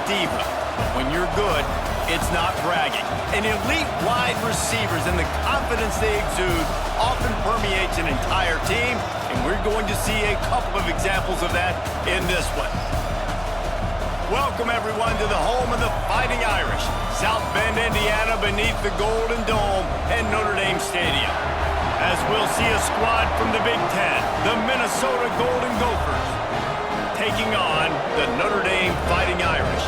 diva. But when you're good, it's not bragging. And elite wide receivers and the confidence they exude often permeates an entire team, and we're going to see a couple of examples of that in this one. Welcome, everyone, to the home of the Fighting Irish, South Bend, Indiana, beneath the Golden Dome and Notre Dame Stadium. As we'll see a squad from the Big Ten, the Minnesota Golden Gophers, taking on the Notre Dame Fighting Irish.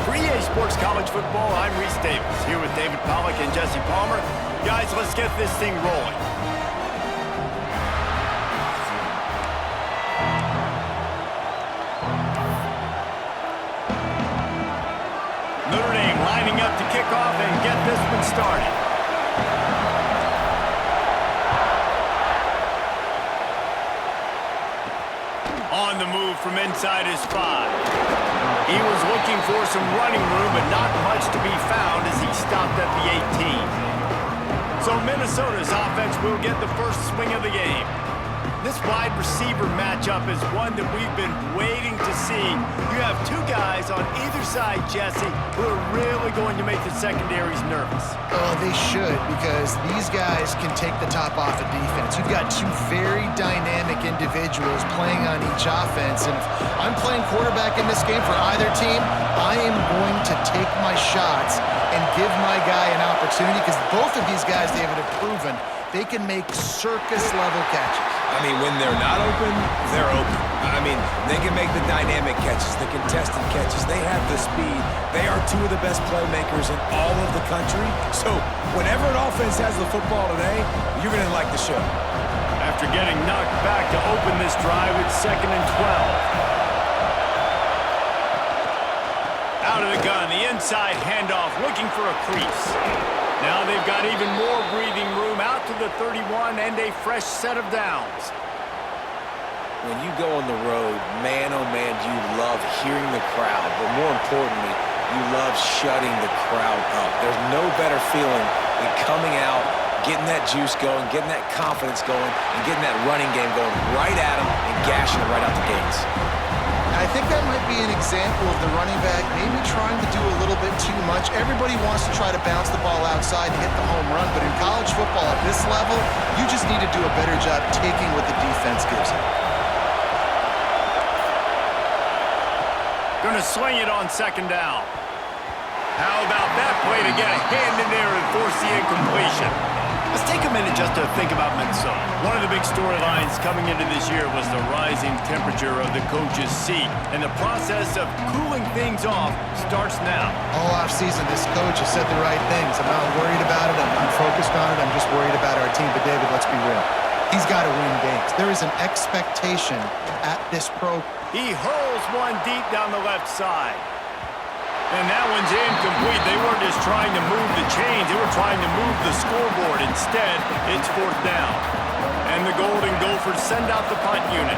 For EA Sports College Football, I'm Reese Davis, here with David Pollack and Jesse Palmer. Guys, let's get this thing rolling. Notre Dame lining up to kick off and get this one started. On the move from inside his 5. He was looking for some running room, but not much to be found as he stopped at the 18. So Minnesota's offense will get the first swing of the game. This wide receiver matchup is one that we've been waiting to see. You have two guys on either side, Jesse, who are really going to make the secondaries nervous. Oh, they should, because these guys can take the top off of defense. You've got two very dynamic individuals playing on each offense, and if I'm playing quarterback in this game for either team, I am going to take my shots and give my guy an opportunity, because both of these guys, David, have proven they can make circus-level catches. I mean, when they're not open, they're open. I mean, they can make the dynamic catches, the contested catches. They have the speed. They are two of the best playmakers in all of the country. So whenever an offense has the football today, you're going to like the show. After getting knocked back to open this drive, it's 2nd and 12. Out of the gun, the inside handoff, looking for a crease. Now they've got even more breathing room out to the 31 and a fresh set of downs. When you go on the road, man, oh man, do you love hearing the crowd. But more importantly, you love shutting the crowd up. There's no better feeling than coming out, getting that juice going, getting that confidence going, and getting that running game going right at them and gashing it right out the gates. I think that might be an example of the running back maybe trying to do a little bit too much. Everybody wants to try to bounce the ball outside and hit the home run, but in college football at this level, you just need to do a better job taking what the defense gives you. Going to swing it on 2nd down. How about that play to get a hand in there and force the incompletion? Let's take a minute just to think about Minnesota. One of the big storylines coming into this year was the rising temperature of the coach's seat, and the process of cooling things off starts now. All offseason, this coach has said the right things. I'm not worried about it. I'm focused on it. I'm just worried about our team. But, David, let's be real. He's got to win games. There is an expectation at this program. He hurls one deep down the left side. And that one's incomplete. They weren't just trying to move the chains. They were trying to move the scoreboard. Instead, it's 4th down. And the Golden Gophers send out the punt unit,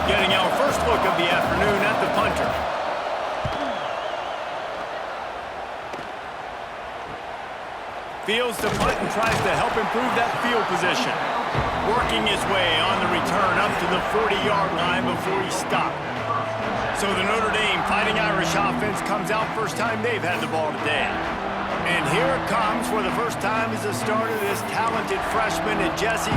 getting our first look of the afternoon at the punter. Fields the punt and tries to help improve that field position. Working his way on the return up to the 40-yard line before he stopped. So the Notre Dame Fighting Irish offense comes out first time they've had the ball today. And here it comes for the first time as a starter, this talented freshman. And Jesse,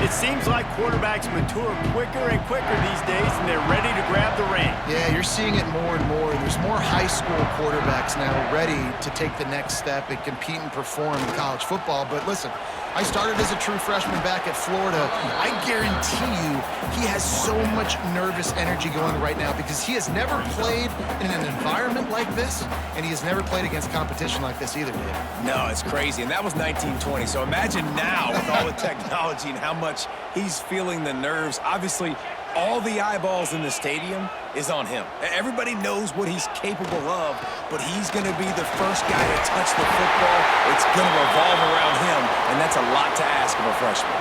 it seems like quarterbacks mature quicker and quicker these days, and they're ready to grab the reins. Yeah, you're seeing it more and more. There's more high school quarterbacks now ready to take the next step and compete and perform in college football. But listen, I started as a true freshman back at Florida. I guarantee you he has so much nervous energy going right now because he has never played in an environment like this, and he has never played against competition like this either, Dave. No, it's crazy, and that was 1920. So imagine now with all the technology and how much he's feeling the nerves. Obviously, all the eyeballs in the stadium is on him. Everybody knows what he's capable of, but he's going to be the first guy to touch the football. It's going to revolve around him, and that's a lot to ask of a freshman.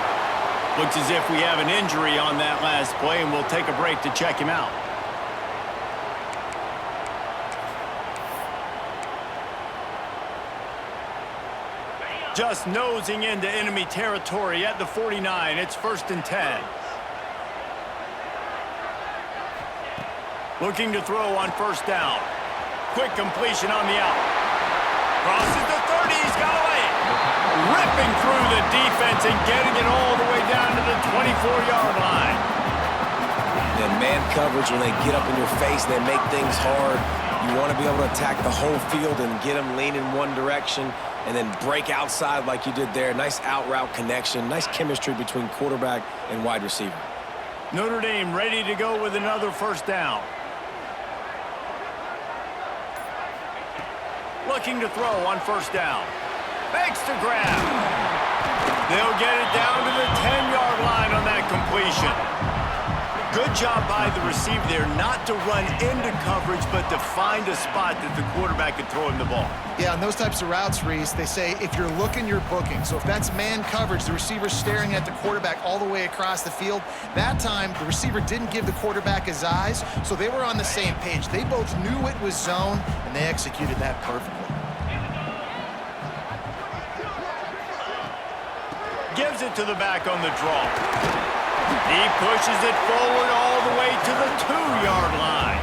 Looks as if we have an injury on that last play, and we'll take a break to check him out. Just nosing into enemy territory at the 49. It's 1st and 10. Looking to throw on 1st down. Quick completion on the out. Crosses the 30. He's got away. Ripping through the defense and getting it all the way down to the 24-yard line. And man coverage, when they get up in your face, they make things hard. You want to be able to attack the whole field and get them lean in one direction and then break outside like you did there. Nice out route connection, nice chemistry between quarterback and wide receiver. Notre Dame ready to go with another first down. Looking to throw on first down. Makes the grab. They'll get it down to the 10-yard line on that completion. Good job by the receiver there not to run into coverage, but to find a spot that the quarterback can throw him the ball. Yeah, on those types of routes, Reese, they say if you're looking, you're booking. So if that's man coverage, the receiver's staring at the quarterback all the way across the field. That time, the receiver didn't give the quarterback his eyes, so they were on the same page. They both knew it was zone, and they executed that perfectly. Gives it to the back on the draw. He pushes it forward all the way to the 2-yard line.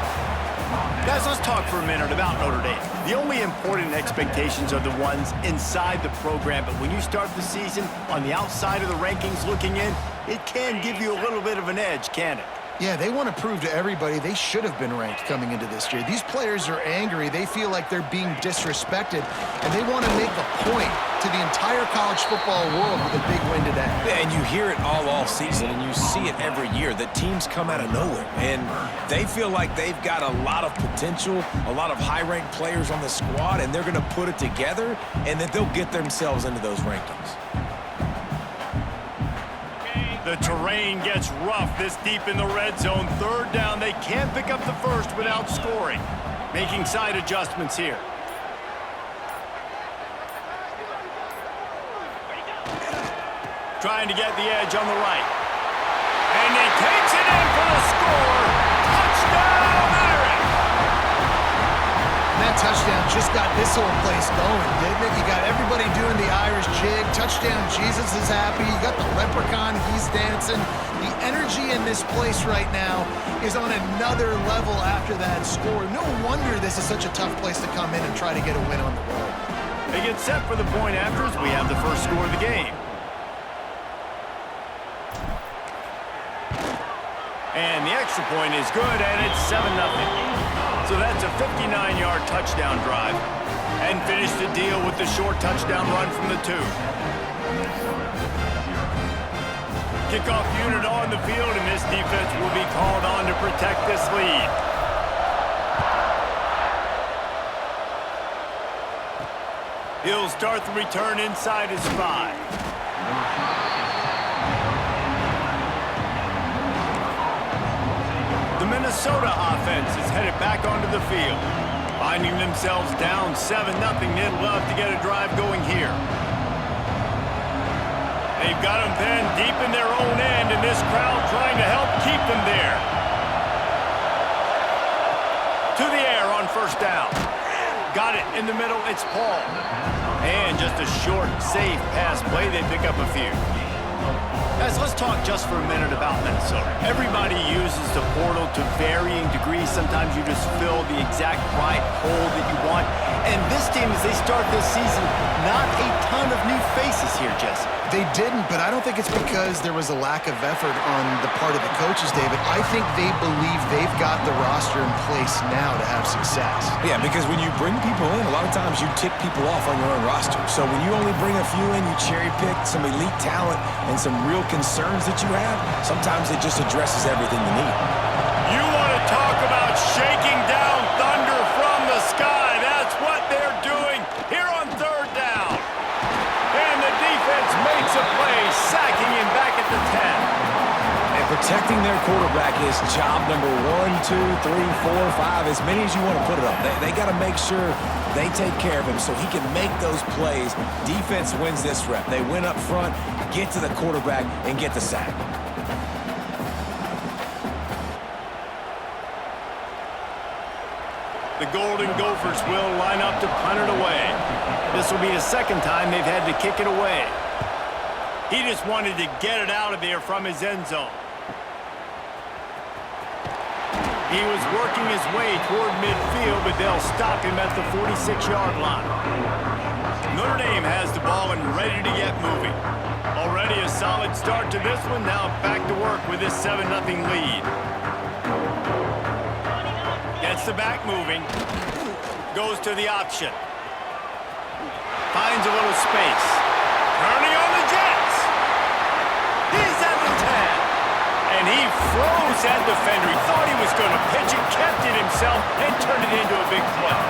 Guys, let's talk for a minute about Notre Dame. The only important expectations are the ones inside the program, but when you start the season on the outside of the rankings looking in, it can give you a little bit of an edge, can it? Yeah, they want to prove to everybody they should have been ranked coming into this year. These players are angry. They feel like they're being disrespected, and they want to make a point to the entire college football world with a big win today. Yeah, and you hear it all season, and you see it every year. The teams come out of nowhere, and they feel like they've got a lot of potential, a lot of high-ranked players on the squad, and they're going to put it together, and that they'll get themselves into those rankings. The terrain gets rough this deep in the red zone. Third down, they can't pick up the first without scoring. Making side adjustments here. Trying to get the edge on the right. And he takes it in for the score. Touchdown, Irish! And that touchdown just got this whole place going, didn't it? You got everybody doing the Irish jig. Touchdown, Jesus is happy. You got the leprechaun, he's dancing. The energy in this place right now is on another level after that score. No wonder this is such a tough place to come in and try to get a win on the road. They get set for the point after as we have the first score of the game. And the extra point is good, and it's 7-0. So that's a 59-yard touchdown drive. And finish the deal with the short touchdown run from the 2. Kickoff unit on the field, and this defense will be called on to protect this lead. He'll start the return inside his 5. The Minnesota offense is headed back onto the field. Finding themselves down 7-0, they'd love to get a drive going here. They've got them pinned deep in their own end, and this crowd trying to help keep them there. To the air on first down. Got it in the middle, it's Paul. And just a short, safe pass play, they pick up a few. Guys, let's talk just for a minute about Minnesota. Everybody uses the portal to varying degrees. Sometimes you just fill the exact right hole that you want. And this team, as they start this season, not a ton of new faces here, Jesse. They didn't, but I don't think it's because there was a lack of effort on the part of the coaches, David. I think they believe they've got the roster in place now to have success. Yeah, because when you bring people in, a lot of times you tick people off on your own roster. So when you only bring a few in, you cherry-pick some elite talent and some real concerns that you have, sometimes it just addresses everything you need. You want to talk about shaking down thunder from the sky. That's what they're doing here on third down. And the defense makes a play, sacking him back at the 10. And protecting their quarterback is job number 1, 2, 3, 4, 5, as many as you want to put it up. They got to make sure they take care of him so he can make those plays. Defense wins this rep. They win up front, get to the quarterback, and get the sack. The Golden Gophers will line up to punt it away. This will be the second time they've had to kick it away. He just wanted to get it out of there from his end zone. He was working his way toward midfield, but they'll stop him at the 46-yard line. Notre Dame has the ball and ready to get moving. Already a solid start to this one. Now back to work with this 7-0 lead. Gets the back moving. Goes to the option. Finds a little space. Turning on the Jets. He's at the 10. And he froze that defender. He thought he was going to pitch it, kept it himself, and turned it into a big play.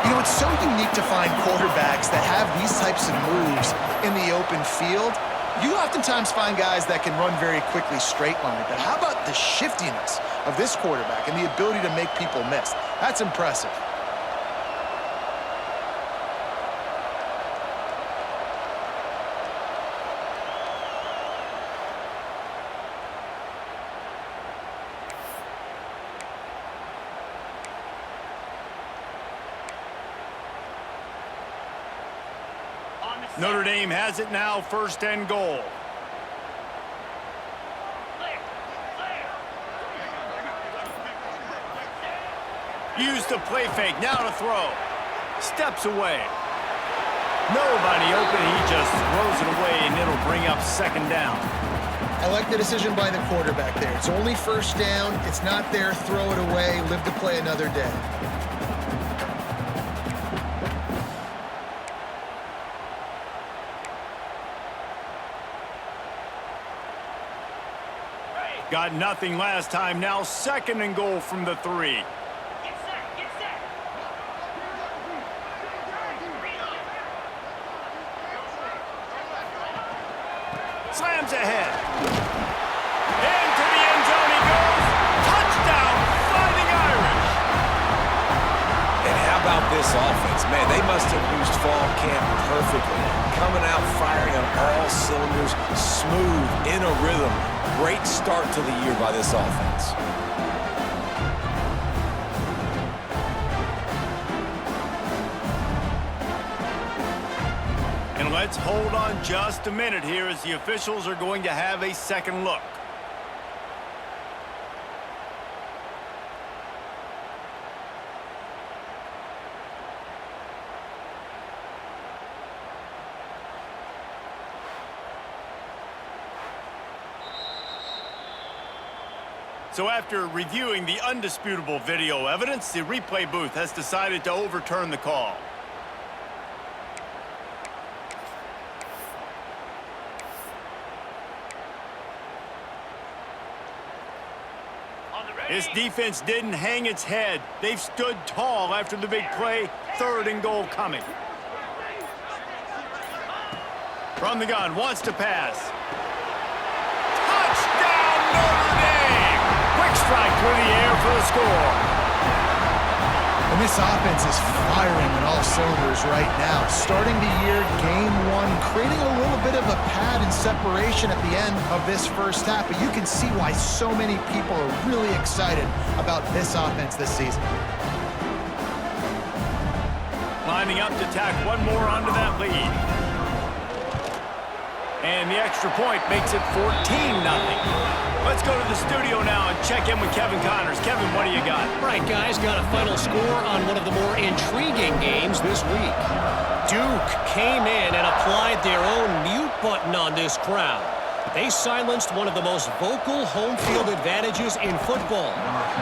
You know, it's so unique to find quarterbacks that have these types of moves in the open field. You oftentimes find guys that can run very quickly straight line, but how about the shiftiness of this quarterback and the ability to make people miss? That's impressive. Notre Dame has it now, 1st and goal. Use the play fake, now to throw. Steps away. Nobody open, he just throws it away, and it'll bring up 2nd down. I like the decision by the quarterback there. It's only 1st down. It's not there. Throw it away. Live to play another day. Got nothing last time. Now 2nd and goal from the 3. Slams ahead. Into the end zone he goes. Touchdown, Fighting Irish. And how about this offense? Man, they must have used fall camp perfectly. Coming out firing on all cylinders, smooth, in a rhythm. Great start to the year by this offense. And let's hold on just a minute here as the officials are going to have a second look. So after reviewing the undisputable video evidence, the replay booth has decided to overturn the call. This defense didn't hang its head. They've stood tall after the big play. 3rd and goal coming. From the gun, wants to pass. Touchdown, Notre Dame! Quick strike through the air for the score. And this offense is firing on all cylinders right now. Starting the year, game 1, creating a little bit of a pad and separation at the end of this 1st half. But you can see why so many people are really excited about this offense this season. Lining up to tack one more onto that lead. And the extra point makes it 14-0. Let's go to the studio now and check in with Kevin Connors. Kevin, what do you got? All right, guys, got a final score on one of the more intriguing games this week. Duke came in and applied their own mute button on this crowd. They silenced one of the most vocal home field advantages in football.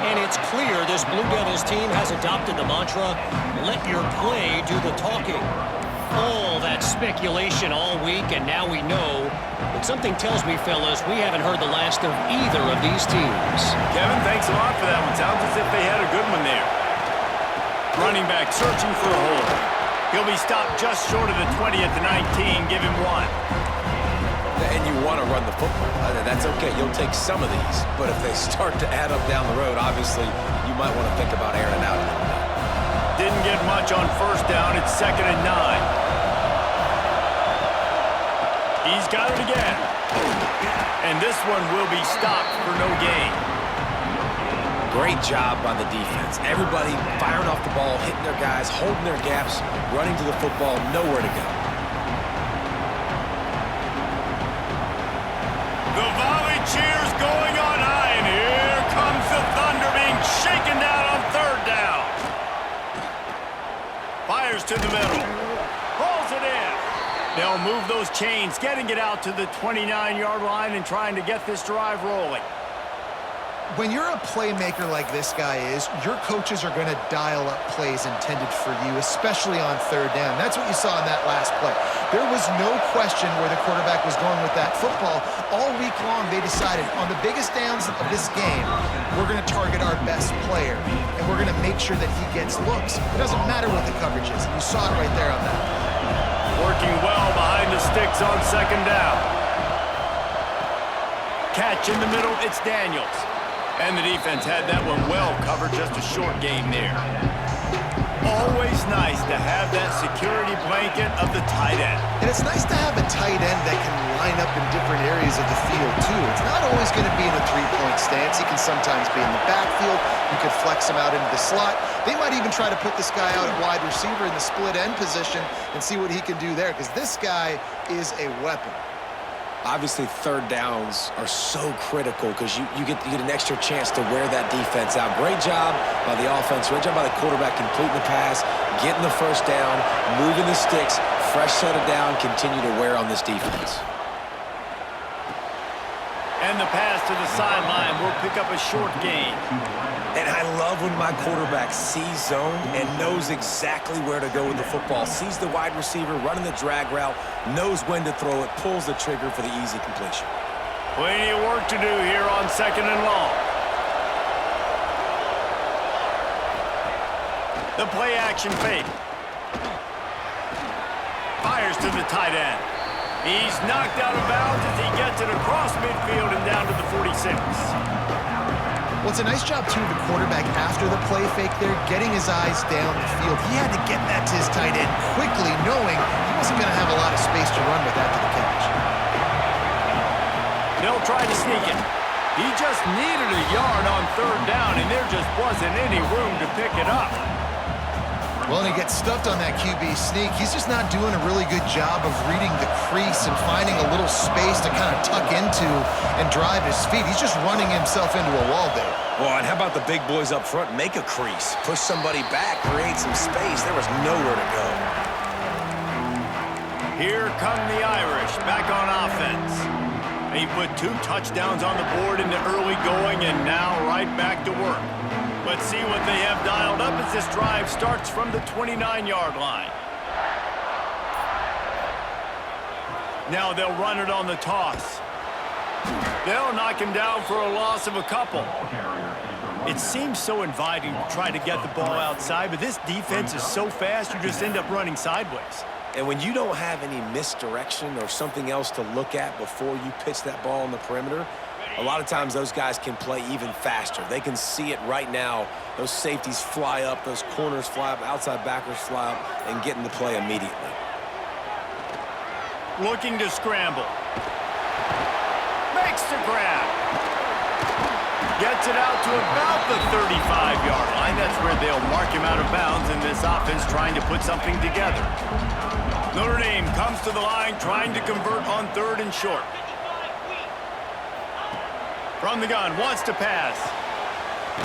And it's clear this Blue Devils team has adopted the mantra, let your play do the talking. All that speculation all week, and now we know. But something tells me, fellas, we haven't heard the last of either of these teams. Kevin, thanks a lot for that one. Sounds as if they had a good one there. Running back searching for a hole. He'll be stopped just short of the 20 at the 19. Give him 1. And you want to run the football. That's okay. You'll take some of these. But if they start to add up down the road, obviously, you might want to think about airing it out a little bit. Didn't get much on 1st down. It's 2nd and 9. He's got it again. And this one will be stopped for no gain. Great job by the defense. Everybody firing off the ball, hitting their guys, holding their gaps, running to the football, nowhere to go. The volley cheers going on high, and here comes the Thunder to the middle. Pulls it in. They'll move those chains, getting it out to the 29-yard line and trying to get this drive rolling. When you're a playmaker like this guy is, your coaches are going to dial up plays intended for you, especially on third down. That's what you saw in that last play. There was no question where the quarterback was going with that football. All week long, they decided on the biggest downs of this game, we're going to target our best player, and we're going to make sure that he gets looks. It doesn't matter what the coverage is, and you saw it right there on that. Working well behind the sticks on second down. Catch in the middle, it's Daniels. And the defense had that one well covered, just a short gain there. Always nice to have that security blanket of the tight end. And it's nice to have a tight end that can line up in different areas of the field, too. It's not always going to be in a three-point stance. He can sometimes be in the backfield. You could flex him out into the slot. They might even try to put this guy out at wide receiver in the split end position and see what he can do there, because this guy is a weapon. Obviously, third downs are so critical because you get an extra chance to wear that defense out. Great job by the offense. Great job by the quarterback completing the pass, getting the first down, moving the sticks, fresh set of down, continue to wear on this defense. And the pass to the sideline will pick up a short gain. And I love when my quarterback sees zone and knows exactly where to go with the football. Sees the wide receiver running the drag route, knows when to throw it, pulls the trigger for the easy completion. Plenty of work to do here on second and long. The play action fake. Fires to the tight end. He's knocked out of bounds as he gets it across midfield and down to the 46. Well, it's a nice job, too, of the quarterback after the play fake there, getting his eyes down the field. He had to get that to his tight end quickly, knowing he wasn't going to have a lot of space to run with after the catch. They'll try to sneak it. He just needed a yard on third down, and there just wasn't any room to pick it up. Well, and he gets stuffed on that QB sneak. He's just not doing a really good job of reading the crease and finding a little space to kind of tuck into and drive his feet. He's just running himself into a wall there. Well, and how about the big boys up front? Make a crease, push somebody back, create some space. There was nowhere to go. Here come the Irish back on offense. They put 2 touchdowns on the board in the early going and now right back to work. Let's see what they have dialed up as this drive starts from the 29-yard line. Now they'll run it on the toss. They'll knock him down for a loss of a couple. It seems so inviting to try to get the ball outside, but this defense is so fast you just end up running sideways. And when you don't have any misdirection or something else to look at before you pitch that ball on the perimeter, a lot of times those guys can play even faster. They can see it right now. Those safeties fly up, those corners fly up, outside backers fly up, and get in the play immediately. Looking to scramble. Makes the grab. Gets it out to about the 35-yard line. That's where they'll mark him out of bounds in this offense trying to put something together. Notre Dame comes to the line trying to convert on third and short. From the gun, wants to pass.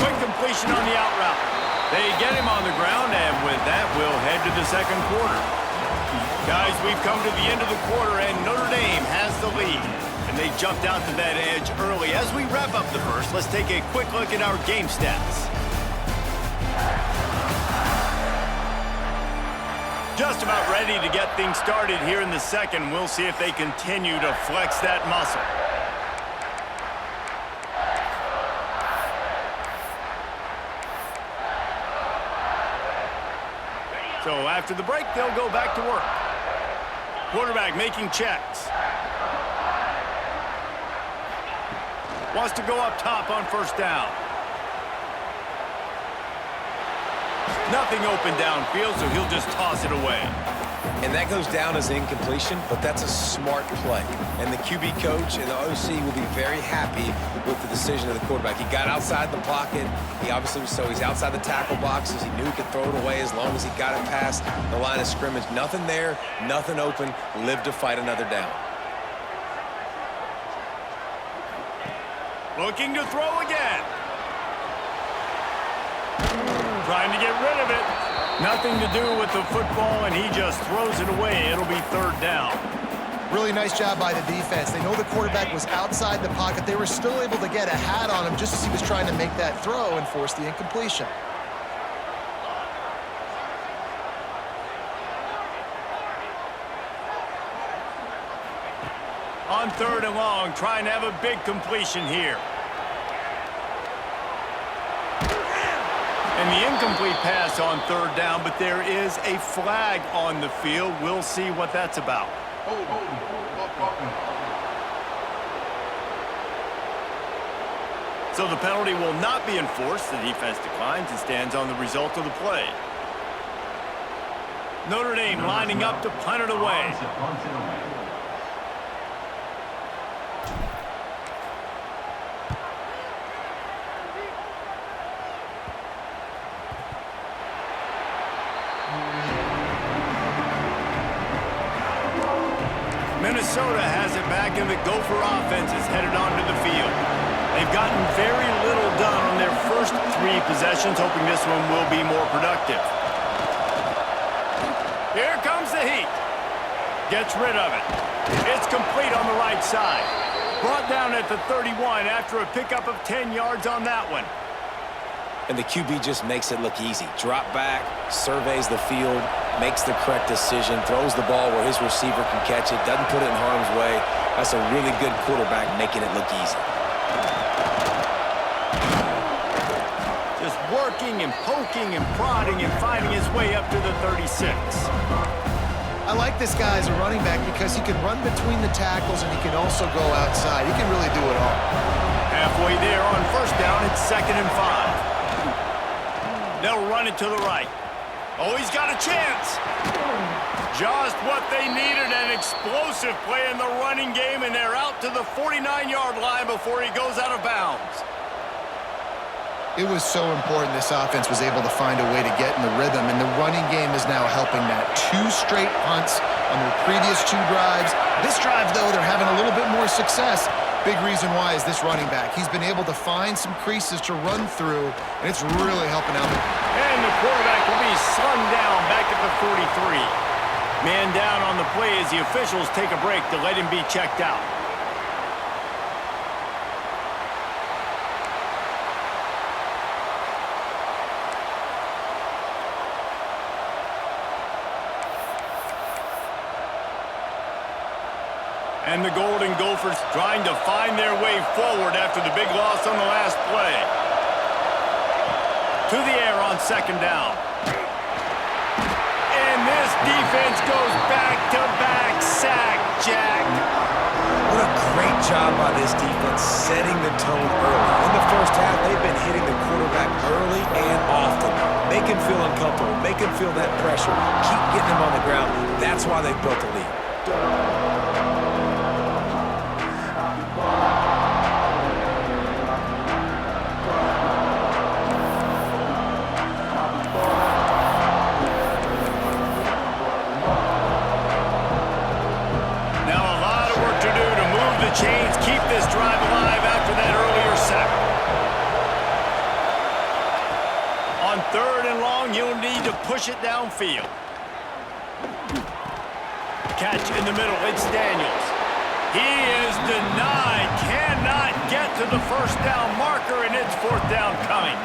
Quick completion on the out route. They get him on the ground, and with that, we'll head to the second quarter. Guys, we've come to the end of the quarter, and Notre Dame has the lead. And they jumped out to that edge early. As we wrap up the first, let's take a quick look at our game stats. Just about ready to get things started here in the second. We'll see if they continue to flex that muscle. So after the break, they'll go back to work. Quarterback making checks. Wants to go up top on first down. Nothing open downfield, so he'll just toss it away. And that goes down as incompletion, but that's a smart play. And the QB coach and the OC will be very happy with the decision of the quarterback. He got outside the pocket. He obviously was so he's outside the tackle boxes. He knew he could throw it away as long as he got it past the line of scrimmage. Nothing there, nothing open. Live to fight another down. Looking to throw again. Trying to get rid of it. Nothing to do with the football, and he just throws it away. It'll be third down. Really nice job by the defense. They know the quarterback was outside the pocket. They were still able to get a hat on him just as he was trying to make that throw and force the incompletion. On third and long, trying to have a big completion here. And the incomplete pass on third down, but there is a flag on the field. We'll see what that's about. So the penalty will not be enforced. The defense declines and stands on the result of the play. Notre Dame lining up to punt it away. Minnesota has it back, and the Gopher offense is headed onto the field. They've gotten very little done on their first 3 possessions, hoping this one will be more productive. Here comes the heat. Gets rid of it. It's complete on the right side. Brought down at the 31 after a pickup of 10 yards on that one. And the QB just makes it look easy. Drop back, surveys the field, makes the correct decision, throws the ball where his receiver can catch it, doesn't put it in harm's way. That's a really good quarterback making it look easy. Just working and poking and prodding and finding his way up to the 36. I like this guy as a running back because he can run between the tackles and he can also go outside. He can really do it all. Halfway there on first down, it's 2nd and 5. They'll run it to the right. Oh, he's got a chance. Just what they needed, an explosive play in the running game, and they're out to the 49-yard line before he goes out of bounds. It was so important this offense was able to find a way to get in the rhythm, and the running game is now helping that. 2 straight punts on their previous 2 drives. This drive, though, they're having a little bit more success. Big reason why is this running back. He's been able to find some creases to run through, and it's really helping out. And the quarterback will be slung down back at the 43. Man down on the play as the officials take a break to let him be checked out. And the Golden Gophers trying to find their way forward after the big loss on the last play. To the air on 2nd down. And this defense goes back-to-back sack, Jack. What a great job by this defense setting the tone early. In the first half, they've been hitting the quarterback early and often. Make him feel uncomfortable. Make him feel that pressure. Keep getting him on the ground. That's why they built the lead. Chains keep this drive alive after that earlier sack. On 3rd and long, you'll need to push it downfield. Catch in the middle, it's Daniels. He is denied, cannot get to the first down marker, and it's 4th down coming.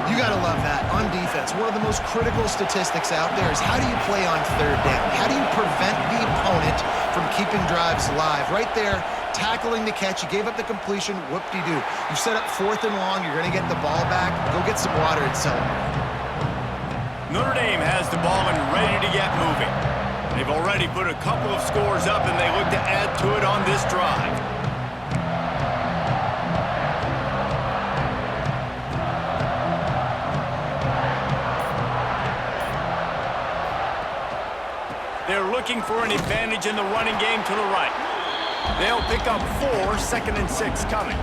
You got to love that on defense. One of the most critical statistics out there is how do you play on 3rd down? How do you prevent the opponent from keeping drives alive? Right there, tackling the catch. You gave up the completion. Whoop-de-doo. You set up 4th and long. You're going to get the ball back. Go get some water and celebrate. Notre Dame has the ball and ready to get moving. They've already put a couple of scores up, and they look to add to it on this drive. They're looking for an advantage in the running game to the right. They'll pick up 4, 2nd and 6 coming.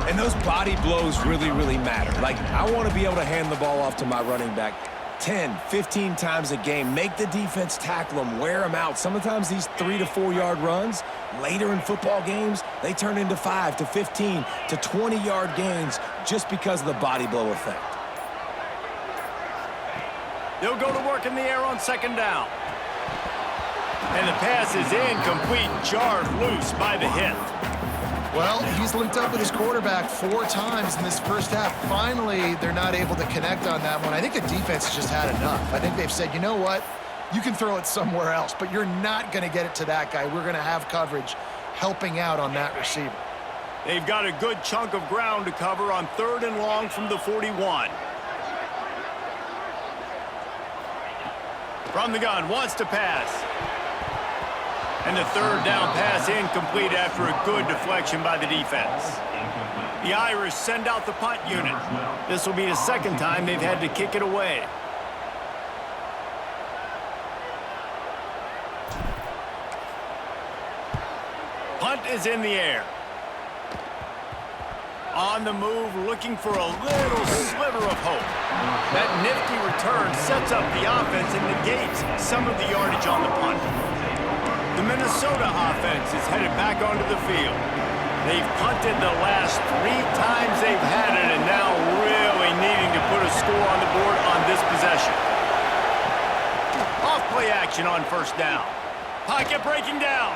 And those body blows really, really matter. Like, I want to be able to hand the ball off to my running back 10, 15 times a game. Make the defense tackle them, wear them out. Sometimes these 3 to 4 yard runs, later in football games, they turn into 5 to 15 to 20 yard gains just because of the body blow effect. They'll go to work in the air on second down. And the pass is incomplete, jarred loose by the hit. Well, he's linked up with his quarterback 4 times in this first half. Finally, they're not able to connect on that one. I think the defense has just had enough. I think they've said, you know what? You can throw it somewhere else, but you're not going to get it to that guy. We're going to have coverage helping out on that receiver. They've got a good chunk of ground to cover on 3rd and long from the 41. From the gun, wants to pass. And the 3rd down pass incomplete after a good deflection by the defense. The Irish send out the punt unit. This will be the 2nd time they've had to kick it away. Punt is in the air. On the move, looking for a little sliver of hope. That nifty return sets up the offense and negates some of the yardage on the punt. The Minnesota offense is headed back onto the field. They've punted the last 3 times they've had it, and now really needing to put a score on the board on this possession. Off play action on 1st down. Pocket breaking down.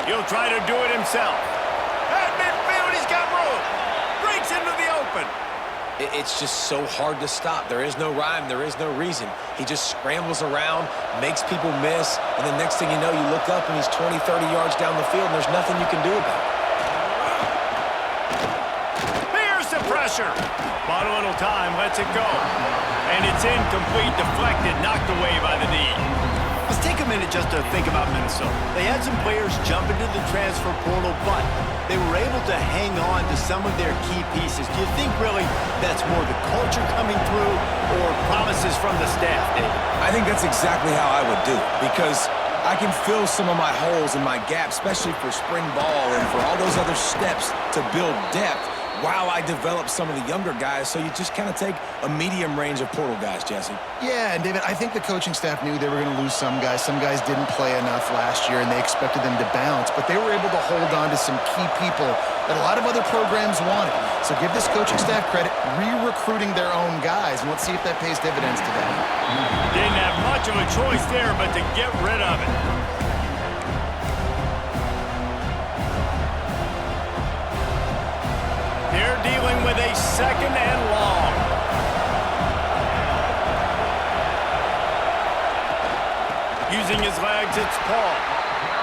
He'll try to do it himself. At midfield, he's got room. Breaks into the open. It's just so hard to stop. There is no rhyme. There is no reason. He just scrambles around, makes people miss, and the next thing you know, you look up and he's 20, 30 yards down the field, and there's nothing you can do about it. Here's the pressure. Bought a little time, lets it go. And it's incomplete, deflected, knocked away by the knee. Let's take a minute just to think about Minnesota. They had some players jump into the transfer portal, but they were able to hang on to some of their key pieces. Do you think really that's more the culture coming through or promises from the staff, David? I think that's exactly how I would do it, because I can fill some of my holes and my gaps, especially for spring ball and for all those other steps to build depth while I develop some of the younger guys. So you just kind of take a medium range of portal guys, Jesse. Yeah, and David, I think the coaching staff knew they were going to lose some guys. Some guys didn't play enough last year, and they expected them to bounce. But they were able to hold on to some key people that a lot of other programs wanted. So give this coaching staff credit, re-recruiting their own guys, and let's see if that pays dividends today. Didn't have much of a choice there, but to get rid of it. They're dealing with a 2nd and long. Using his legs, it's Paul.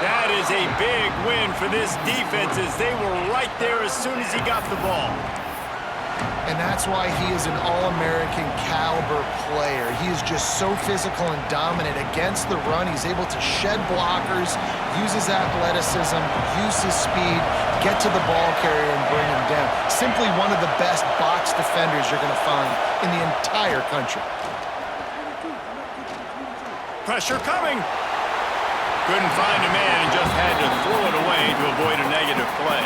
That is a big win for this defense, as they were right there as soon as he got the ball. And that's why he is an All-American caliber player. He is just so physical and dominant against the run. He's able to shed blockers, use his athleticism, use his speed, get to the ball carrier and bring him down. Simply one of the best box defenders you're going to find in the entire country. Pressure coming. Couldn't find a man and just had to throw it away to avoid a negative play.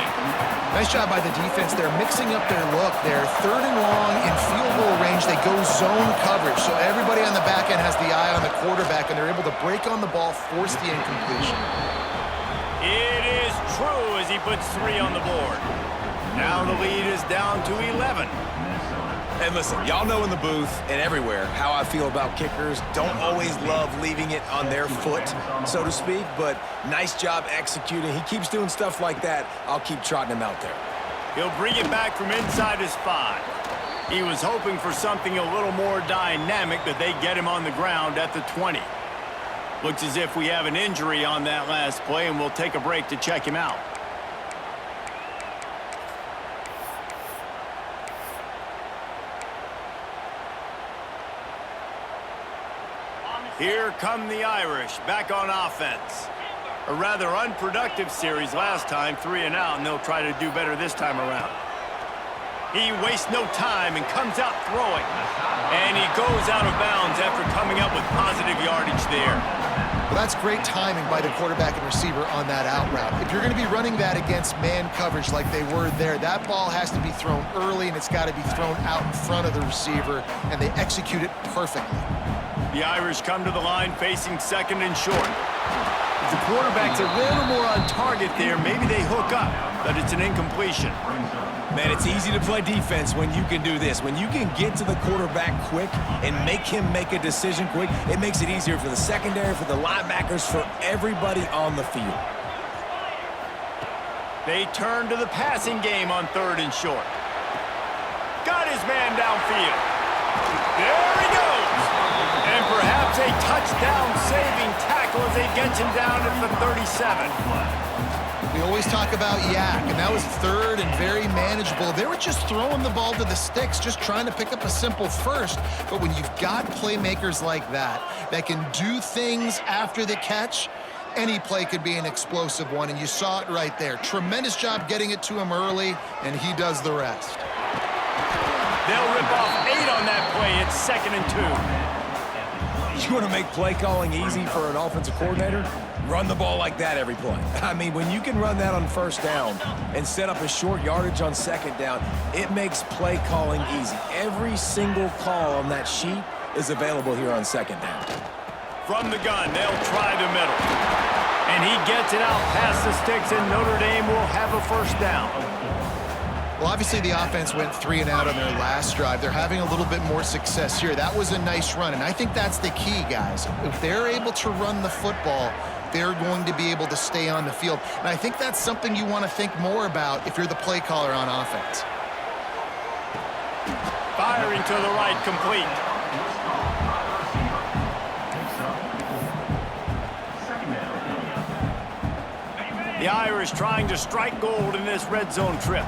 Nice job by the defense. They're mixing up their look. They're 3rd and long in field goal range. They go zone coverage. So everybody on the back end has the eye on the quarterback, and they're able to break on the ball, force the incompletion. It is true as he puts 3 on the board. Now the lead is down to 11. And listen, y'all know in the booth and everywhere how I feel about kickers. Don't always love leaving it on their foot, so to speak, but nice job executing. He keeps doing stuff like that. I'll keep trotting him out there. He'll bring it back from inside his 5. He was hoping for something a little more dynamic, that they get him on the ground at the 20. Looks as if we have an injury on that last play, and we'll take a break to check him out. Here come the Irish, back on offense. A rather unproductive series last time, 3 and out, and they'll try to do better this time around. He wastes no time and comes out throwing. And he goes out of bounds after coming up with positive yardage there. Well, that's great timing by the quarterback and receiver on that out route. If you're going to be running that against man coverage like they were there, that ball has to be thrown early, and it's got to be thrown out in front of the receiver, and they execute it perfectly. The Irish come to the line facing 2nd and short. If the quarterback's a little more on target there, maybe they hook up, but it's an incompletion. Man, it's easy to play defense when you can do this. When you can get to the quarterback quick and make him make a decision quick, it makes it easier for the secondary, for the linebackers, for everybody on the field. They turn to the passing game on 3rd and short. Got his man downfield. There he goes. And perhaps a touchdown-saving tackle as they get him down at the 37. We always talk about yak, and that was 3rd and very manageable. They were just throwing the ball to the sticks, just trying to pick up a simple first. But when you've got playmakers like that can do things after the catch, any play could be an explosive one, and you saw it right there. Tremendous job getting it to him early, and he does the rest. They'll rip off 8 on that play. It's 2nd and 2. You want to make play calling easy for an offensive coordinator? Run the ball like that every play. I mean, when you can run that on 1st down and set up a short yardage on 2nd down, it makes play calling easy. Every single call on that sheet is available here on 2nd down. From the gun, they'll try the middle. And he gets it out past the sticks, and Notre Dame will have a 1st down. Well, obviously the offense went 3 and out on their last drive. They're having a little bit more success here. That was a nice run, and I think that's the key, guys. If they're able to run the football, they're going to be able to stay on the field. And I think that's something you want to think more about if you're the play caller on offense. Firing to the right, complete. The Irish trying to strike gold in this red zone trip.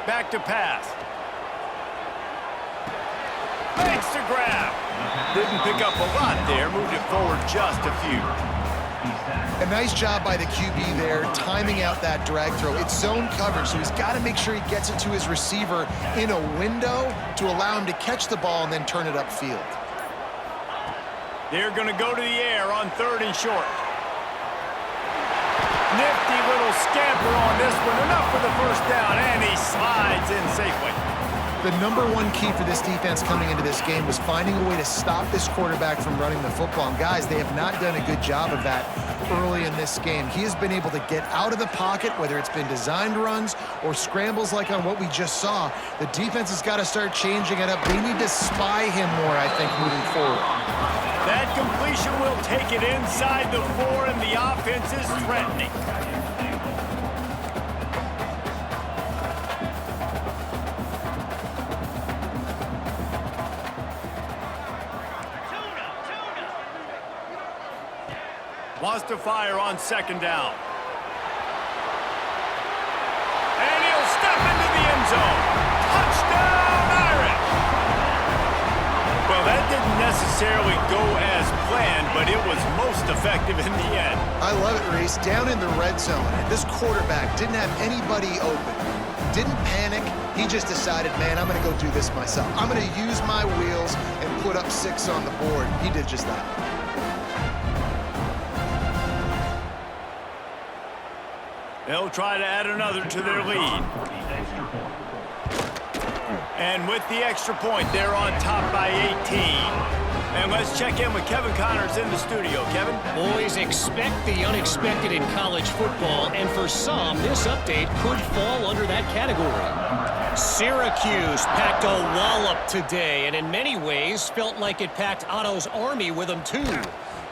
Back to pass. Makes the grab. Didn't pick up a lot there. Moved it forward just a few. A nice job by the QB there, timing out that drag throw. It's zone coverage, so he's got to make sure he gets it to his receiver in a window to allow him to catch the ball and then turn it upfield. They're going to go to the air on 3rd and short. Nifty little scamper on this one. Enough for the 1st down, and he slides in safely. The number one key for this defense coming into this game was finding a way to stop this quarterback from running the football. And guys, they have not done a good job of that early in this game. He has been able to get out of the pocket, whether it's been designed runs or scrambles like on what we just saw. The defense has got to start changing it up. They need to spy him more, I think, moving forward. That completion will take it inside the 4, and the offense is threatening. Wants to fire on 2nd down. And he'll step into the end zone. Touchdown, Irish! Well, that didn't necessarily go as planned, but it was most effective in the end. I love it, Reese. Down in the red zone, and this quarterback didn't have anybody open. Didn't panic. He just decided, man, I'm going to go do this myself. I'm going to use my wheels and put up 6 on the board. He did just that. They'll try to add another to their lead. And with the extra point, they're on top by 18. And let's check in with Kevin Connors in the studio. Kevin? Boys, expect the unexpected in college football, and for some, this update could fall under that category. Syracuse packed a wallop today, and in many ways felt like it packed Otto's Army with them too.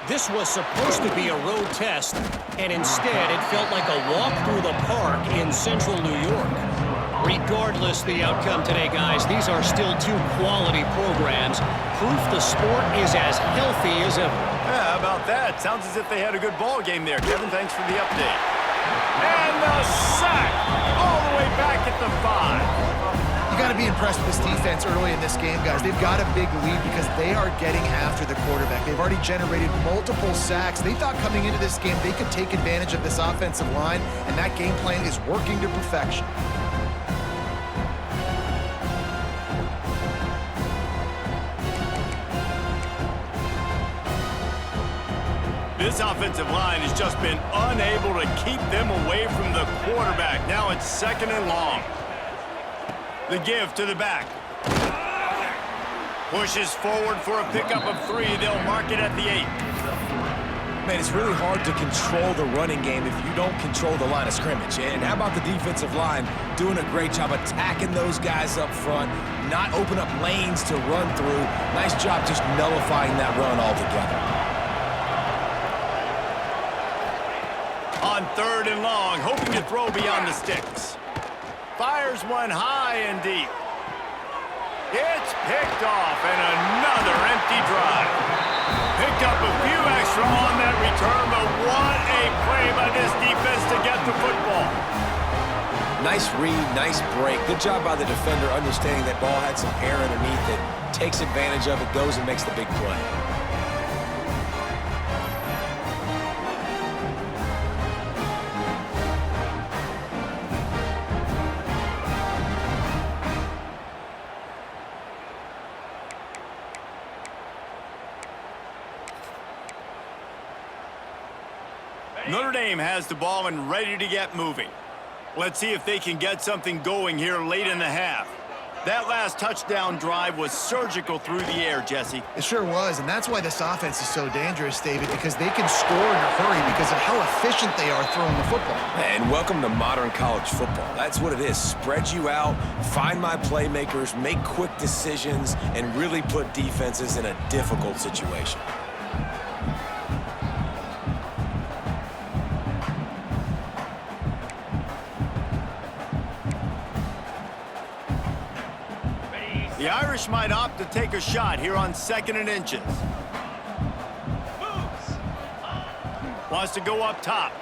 This was supposed to be a road test, and instead it felt like a walk through the park in central New York. Regardless the outcome today, guys, these are still 2 quality programs. Proof the sport is as healthy as ever. Yeah, how about that? Sounds as if they had a good ball game there. Kevin, thanks for the update. And the sack all the way back at the 5. You got to be impressed with this defense early in this game, guys. They've got a big lead because they are getting after the quarterback. They've already generated multiple sacks. They thought coming into this game they could take advantage of this offensive line, and that game plan is working to perfection. This offensive line has just been unable to keep them away from the quarterback. Now it's 2nd and long. The give to the back. Pushes forward for a pickup of 3. They'll mark it at the 8. Man, it's really hard to control the running game if you don't control the line of scrimmage. And how about the defensive line doing a great job attacking those guys up front, not open up lanes to run through. Nice job just nullifying that run altogether. On 3rd and long, hoping to throw beyond the sticks. Fires one high and deep. It's picked off, and another empty drive. Picked up a few extra on that return, but what a play by this defense to get the football. Nice read, nice break. Good job by the defender understanding that ball had some air underneath it, takes advantage of it, goes and makes the big play. Notre Dame has the ball and ready to get moving. Let's see if they can get something going here late in the half. That last touchdown drive was surgical through the air, Jesse. It sure was, and that's why this offense is so dangerous, David, because they can score in a hurry because of how efficient they are throwing the football. And welcome to modern college football. That's what it is. Spread you out, find my playmakers, make quick decisions, and really put defenses in a difficult situation. The Irish might opt to take a shot here on 2nd and inches. Wants to go up top.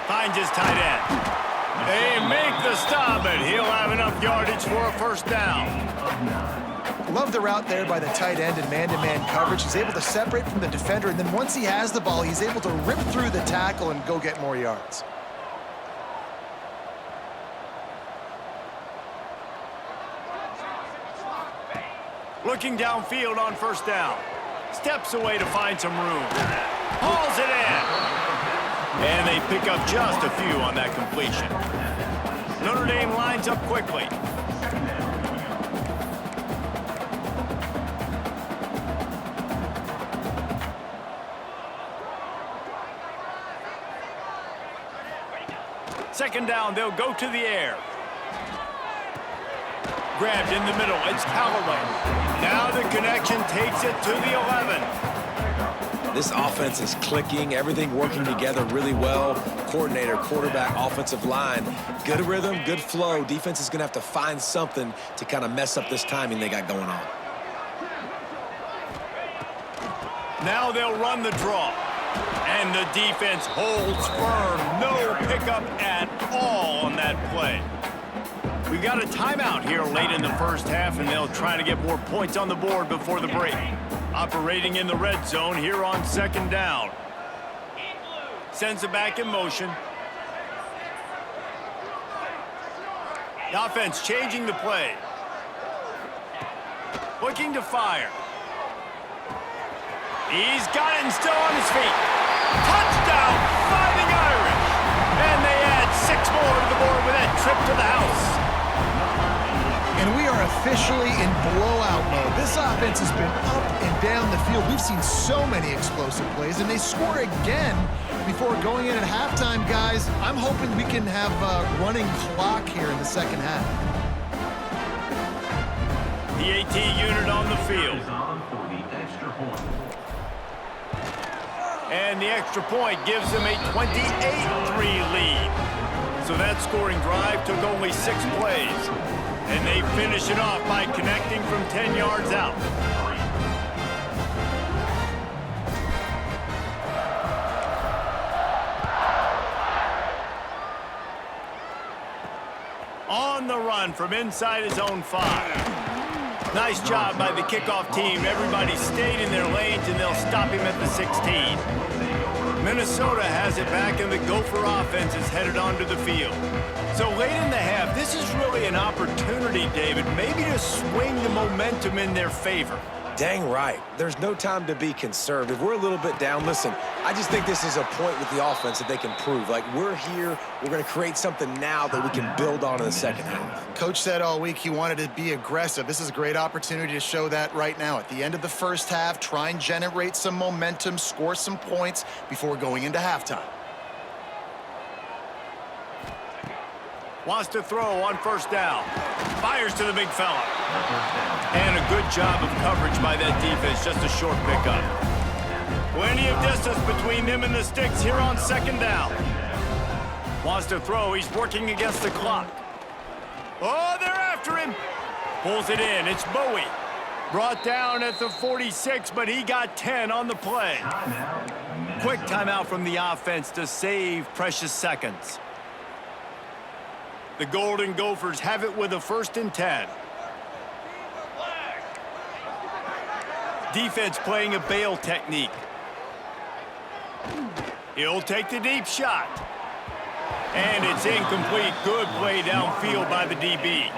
Finds his tight end. They make the stop, but he'll have enough yardage for a first down. Love the route there by the tight end in man-to-man coverage. He's able to separate from the defender, and then once he has the ball, he's able to rip through the tackle and go get more yards. Looking downfield on 1st down. Steps away to find some room. Hauls it in. And they pick up just a few on that completion. Notre Dame lines up quickly. Second down, they'll go to the air. Grabbed in the middle, it's Callaway. Now the connection takes it to the 11. This offense is clicking, everything working together really well. Coordinator, quarterback, offensive line. Good rhythm, good flow. Defense is going to have to find something to kind of mess up this timing they got going on. Now they'll run the draw. And the defense holds firm. No pickup at all on that play. We got a timeout here late in the first half, and they'll try to get more points on the board before the break. Operating in the red zone here on 2nd down. Sends it back in motion. The offense changing the play. Looking to fire. He's got it and still on his feet. Touchdown, Fighting Irish. And they add 6 more to the board with that trip to the house. And we are officially in blowout mode. This offense has been up and down the field. We've seen so many explosive plays, and they score again before going in at halftime, guys. I'm hoping we can have a running clock here in the second half. The AT unit on the field. And the extra point gives them a 28-3 lead. So that scoring drive took only 6 plays. And they finish it off by connecting from 10 yards out. On the run from inside his own 5. Nice job by the kickoff team. Everybody stayed in their lanes, and they'll stop him at the 16. Minnesota has it back, and the Gopher offense is headed onto the field. So late in the half, this is really an opportunity, David, maybe to swing the momentum in their favor. Dang right. There's no time to be conservative. We're a little bit down. Listen, I just think this is a point with the offense that they can prove. Like, we're here. We're going to create something now that we can build on in the second half. Coach said all week he wanted to be aggressive. This is a great opportunity to show that right now. At the end of the first half, try and generate some momentum, score some points before going into halftime. Wants to throw on first down. Fires to the big fella. And a good job of coverage by that defense. Just a short pickup. Plenty of distance between them and the sticks here on second down. Wants to throw. He's working against the clock. Oh, they're after him. Pulls it in. It's Bowie. Brought down at the 46, but he got 10 on the play. Quick timeout from the offense to save precious seconds. The Golden Gophers have it with a 1st and 10. Defense playing a bail technique. He'll take the deep shot. And it's incomplete. Good play downfield by the DB.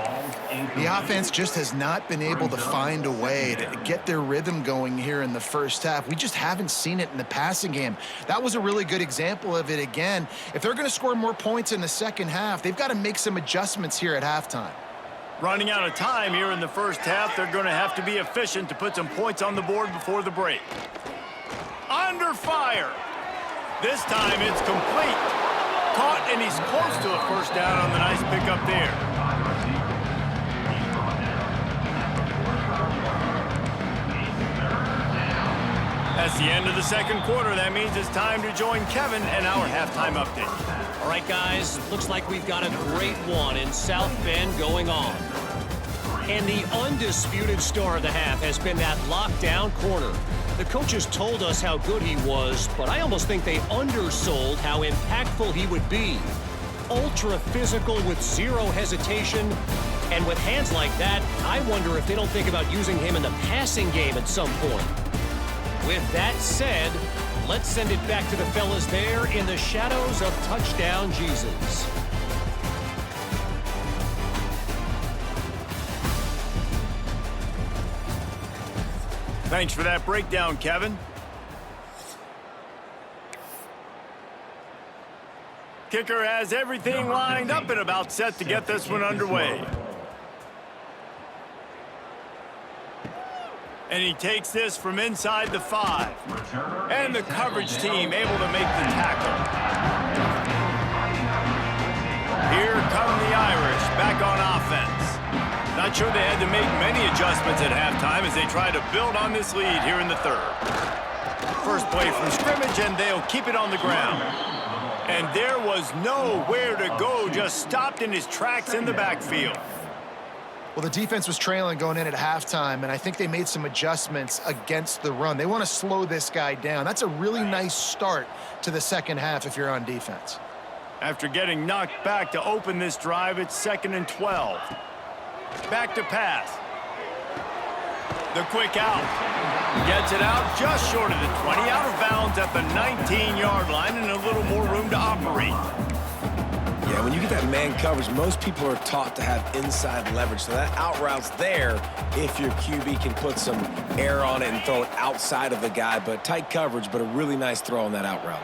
The offense just has not been able to find a way to get their rhythm going here in the first half. We just haven't seen it in the passing game. That was a really good example of it again. If they're going to score more points in the second half, they've got to make some adjustments here at halftime. Running out of time here in the first half, they're going to have to be efficient to put some points on the board before the break. Under fire. This time it's complete. Caught, and he's close to a first down on the nice pickup there. That's the end of the second quarter. That means it's time to join Kevin and our halftime update. All right, guys, looks like we've got a great one in South Bend going on. And the undisputed star of the half has been that lockdown corner. The coaches told us how good he was, but I almost think they undersold how impactful he would be. Ultra physical with zero hesitation, and with hands like that, I wonder if they don't think about using him in the passing game at some point. With that said, let's send it back to the fellas there in the shadows of Touchdown Jesus. Thanks for that breakdown, Kevin. Kicker has everything lined up and about set to get this one underway. And he takes this from inside the 5. And the coverage team able to make the tackle. Here come the Irish back on offense. Not sure they had to make many adjustments at halftime as they try to build on this lead here in the third. First play from scrimmage, and they'll keep it on the ground. And there was nowhere to go, just stopped in his tracks in the backfield. Well, the defense was trailing going in at halftime, and I think they made some adjustments against the run. They want to slow this guy down. That's a really nice start to the second half if you're on defense. After getting knocked back to open this drive, it's 2nd and 12. Back to pass. The quick out. Gets it out just short of the 20, out of bounds at the 19-yard line, and a little more room to operate. Yeah, when you get that man coverage, most people are taught to have inside leverage. So that out route's there if your QB can put some air on it and throw it outside of the guy. But tight coverage, but a really nice throw on that out route.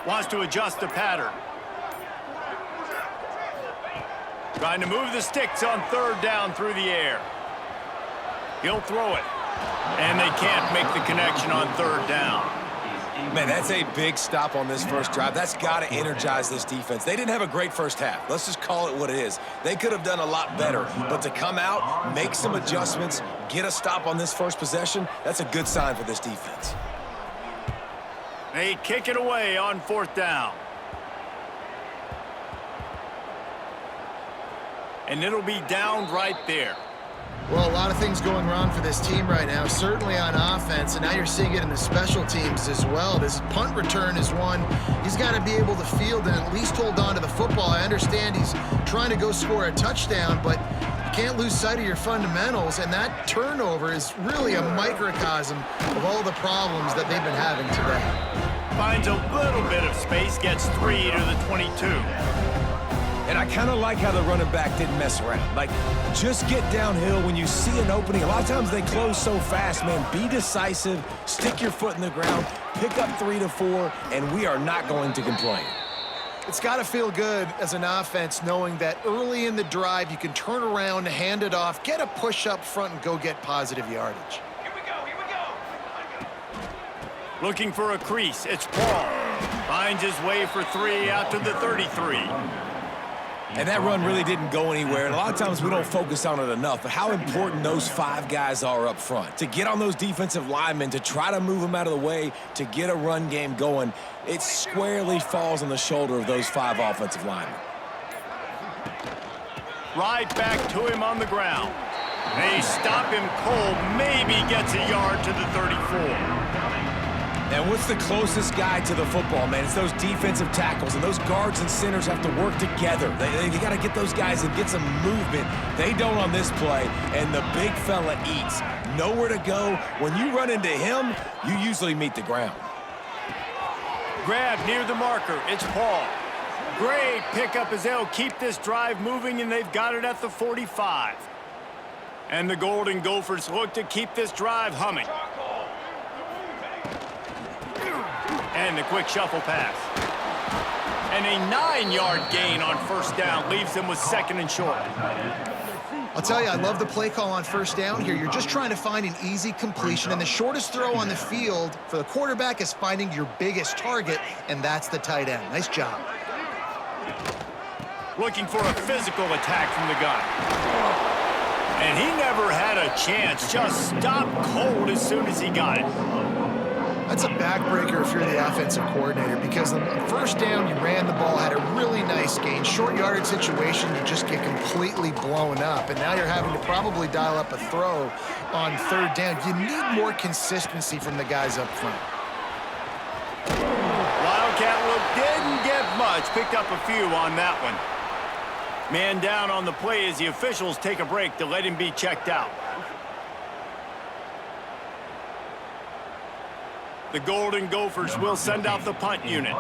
Wants to adjust the pattern. Trying to move the sticks on 3rd down through the air. He'll throw it. And they can't make the connection on 3rd down. Man, that's a big stop on this first drive. That's got to energize this defense. They didn't have a great first half. Let's just call it what it is. They could have done a lot better. But to come out, make some adjustments, get a stop on this first possession, that's a good sign for this defense. They kick it away on 4th down. And it'll be down right there. Well, a lot of things going wrong for this team right now, certainly on offense, and now you're seeing it in the special teams as well. This punt return is one he's got to be able to field and at least hold on to the football. I understand he's trying to go score a touchdown, but you can't lose sight of your fundamentals, and that turnover is really a microcosm of all the problems that they've been having today. Finds a little bit of space, gets 3 to the 22. And I kind of like how the running back didn't mess around. Like, just get downhill when you see an opening. A lot of times they close so fast, man. Be decisive, stick your foot in the ground, pick up 3 to 4, and we are not going to complain. It's got to feel good as an offense knowing that early in the drive you can turn around, hand it off, get a push up front, and go get positive yardage. Here we go. Looking for a crease. It's Paul. Finds his way for 3 out to the 33. And that run really didn't go anywhere. And a lot of times we don't focus on it enough, but how important those 5 guys are up front. To get on those defensive linemen, to try to move them out of the way, to get a run game going, it squarely falls on the shoulder of those 5 offensive linemen. Right back to him on the ground. They stop him cold, maybe gets a yard to the 34. And what's the closest guy to the football, man? It's those defensive tackles, and those guards and centers have to work together. They got to get those guys and get some movement. They don't on this play, and the big fella eats. Nowhere to go. When you run into him, you usually meet the ground. Grab near the marker. It's Paul. Great pickup as they'll keep this drive moving, and they've got it at the 45. And the Golden Gophers look to keep this drive humming. And the quick shuffle pass. And a 9-yard gain on first down leaves them with 2nd and short. I'll tell you, I love the play call on first down here. You're just trying to find an easy completion, and the shortest throw on the field for the quarterback is finding your biggest target, and that's the tight end. Nice job. Looking for a physical attack from the gun. And he never had a chance. Just stopped cold as soon as he got it. That's a backbreaker if you're the offensive coordinator, because on first down, you ran the ball, had a really nice gain. Short yardage situation, you just get completely blown up. And now you're having to probably dial up a throw on 3rd down. You need more consistency from the guys up front. Wildcat look didn't get much. Picked up a few on that one. Man down on the play as the officials take a break to let him be checked out. The Golden Gophers will send out the punt unit.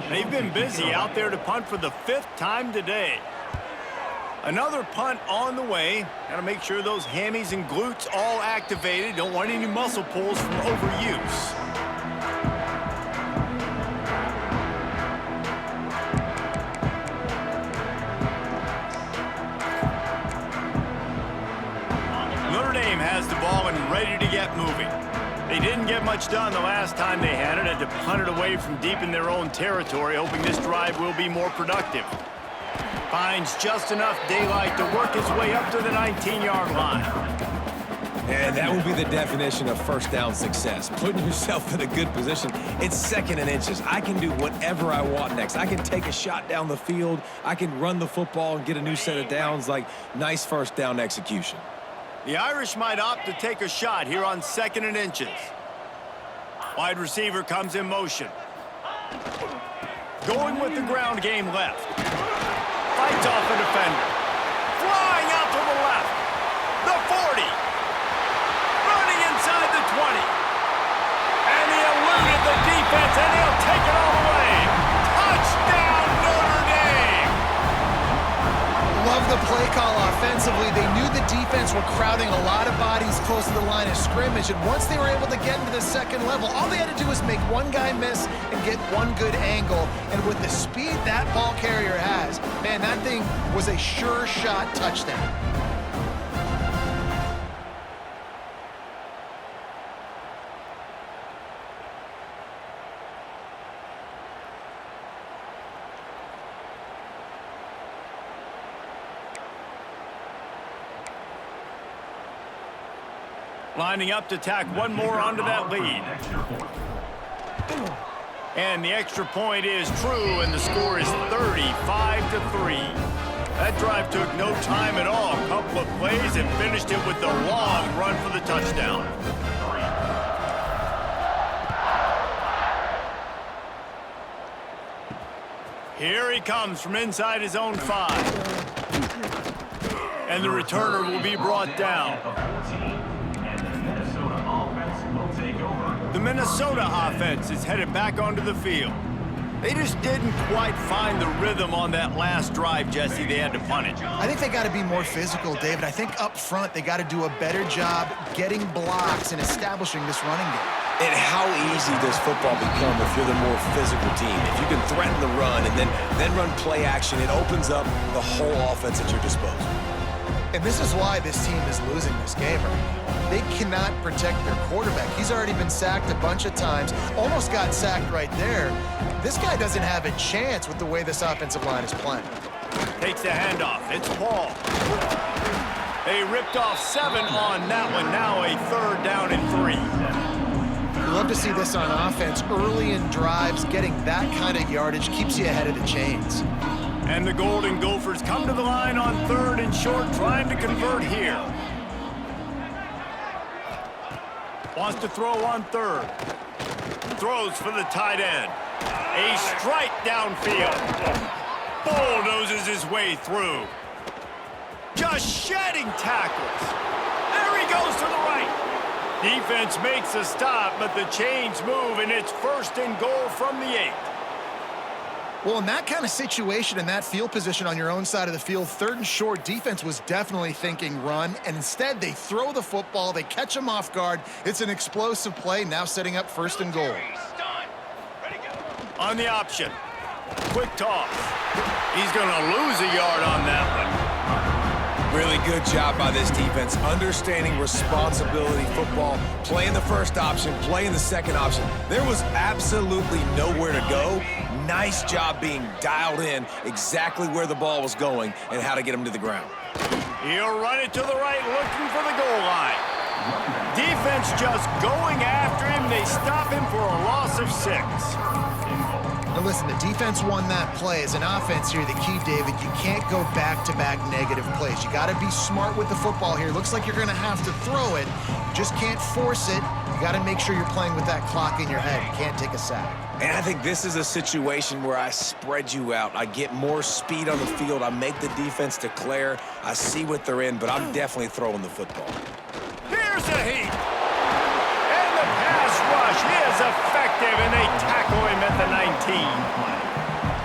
They've been busy out there to punt for the 5th time today. Another punt on the way. Got to make sure those hammies and glutes all activated. Don't want any muscle pulls from overuse. Notre Dame has the ball and ready to get moving. They didn't get much done the last time they had it. Had to punt it away from deep in their own territory, hoping this drive will be more productive. Finds just enough daylight to work his way up to the 19-yard line. And that will be the definition of first down success. Putting yourself in a good position. It's 2nd and inches. I can do whatever I want next. I can take a shot down the field. I can run the football and get a new set of downs. Like, nice first down execution. The Irish might opt to take a shot here on 2nd and inches. Wide receiver comes in motion. Going with the ground game left. Fights off a defender. Flying out to the left. The 40. Running inside the 20. And he eluded the defense, and he'll take it all the way. Touchdown, Notre Dame! Love the play call offensively. They knew the defense were crowding a lot of bodies close to the line of scrimmage, and once they were able to get into the 2nd level, all they had to do was make one guy miss and get one good angle. And with the speed that ball carrier has, man, that thing was a sure shot touchdown. Lining up to tack one more onto that lead. And the extra point is true, and the score is 35-3. That drive took no time at all. A couple of plays and finished it with the long run for the touchdown. Here he comes from inside his own 5. And the returner will be brought down. The Minnesota offense is headed back onto the field. They just didn't quite find the rhythm on that last drive, Jesse. They had to punt it. I think they got to be more physical, David. I think up front they got to do a better job getting blocks and establishing this running game. And how easy does football become if you're the more physical team? If you can threaten the run and then run play action, it opens up the whole offense at your disposal. And this is why this team is losing this game right now. They cannot protect their quarterback. He's already been sacked a bunch of times, almost got sacked right there. This guy doesn't have a chance with the way this offensive line is playing. Takes the handoff. It's Paul. They ripped off 7 on that one. Now a 3rd down and 3. You love to see this on offense. Early in drives, getting that kind of yardage keeps you ahead of the chains. And the Golden Gophers come to the line on 3rd and short, trying to convert here. Wants to throw on 3rd. Throws for the tight end. A strike downfield. Bulldozes his way through. Just shedding tackles. There he goes to the right. Defense makes a stop, but the chains move, and it's 1st and goal from the 8. Well, in that kind of situation, in that field position on your own side of the field, 3rd and short, defense was definitely thinking run, and instead they throw the football, they catch him off guard. It's an explosive play, now setting up 1st and goal. On the option. Quick toss. He's going to lose a yard on that one. Really good job by this defense, understanding responsibility football, playing the first option, playing the second option. There was absolutely nowhere to go. Nice job being dialed in exactly where the ball was going and how to get him to the ground. He'll run it to the right, looking for the goal line. Defense just going after him. They stop him for a loss of 6. Now listen, the defense won that play. As an offense here, the key, David, you can't go back-to-back negative plays. You got to be smart with the football here. Looks like you're going to have to throw it. You just can't force it. You got to make sure you're playing with that clock in your head. You can't take a sack. And I think this is a situation where I spread you out. I get more speed on the field. I make the defense declare. I see what they're in, but I'm definitely throwing the football. Here's a heat. And the pass rush is effective, and they tackle him at the 19.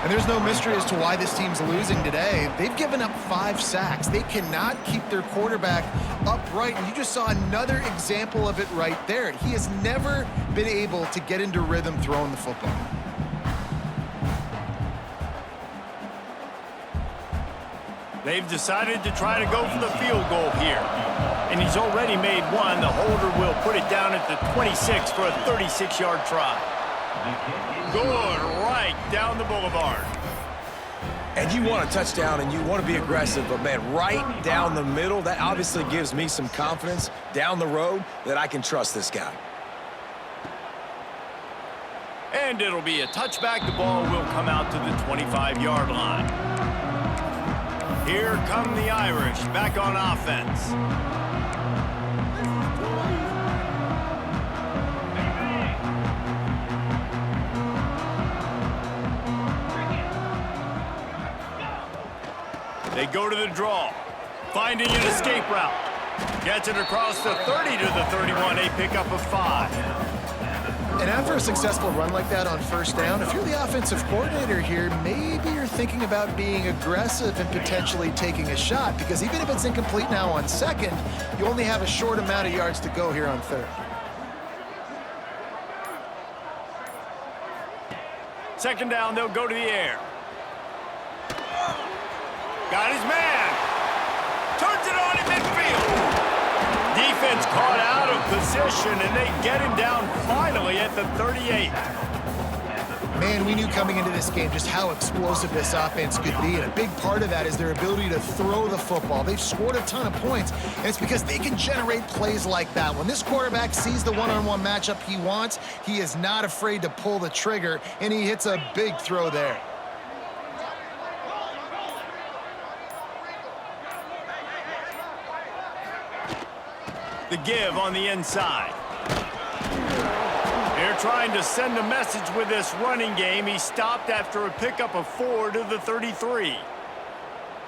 And there's no mystery as to why this team's losing today. They've given up 5 sacks. They cannot keep their quarterback upright, and you just saw another example of it right there. He has never been able to get into rhythm throwing the football. They've decided to try to go for the field goal here. And he's already made one. The holder will put it down at the 26 for a 36-yard try. Good, right down the boulevard. And you want a touchdown and you want to be aggressive, but man, right down the middle, that obviously gives me some confidence down the road that I can trust this guy. And it'll be a touchback. The ball will come out to the 25-yard line. Here come the Irish back on offense. They go to the draw, finding an escape route. Gets it across the 30 to the 31, a pickup of 5. And after a successful run like that on 1st down, if you're the offensive coordinator here, maybe you're thinking about being aggressive and potentially taking a shot, because even if it's incomplete now on 2nd, you only have a short amount of yards to go here on 3rd. Second down, they'll go to the air. Got his man. Turns it on in midfield. Defense caught out of position, and they get him down finally at the 38. Man, we knew coming into this game just how explosive this offense could be, and a big part of that is their ability to throw the football. They've scored a ton of points, and it's because they can generate plays like that. When this quarterback sees the one-on-one matchup he wants, he is not afraid to pull the trigger, and he hits a big throw there. The give on the inside. They're trying to send a message with this running game. He stopped after a pickup of 4 to the 33.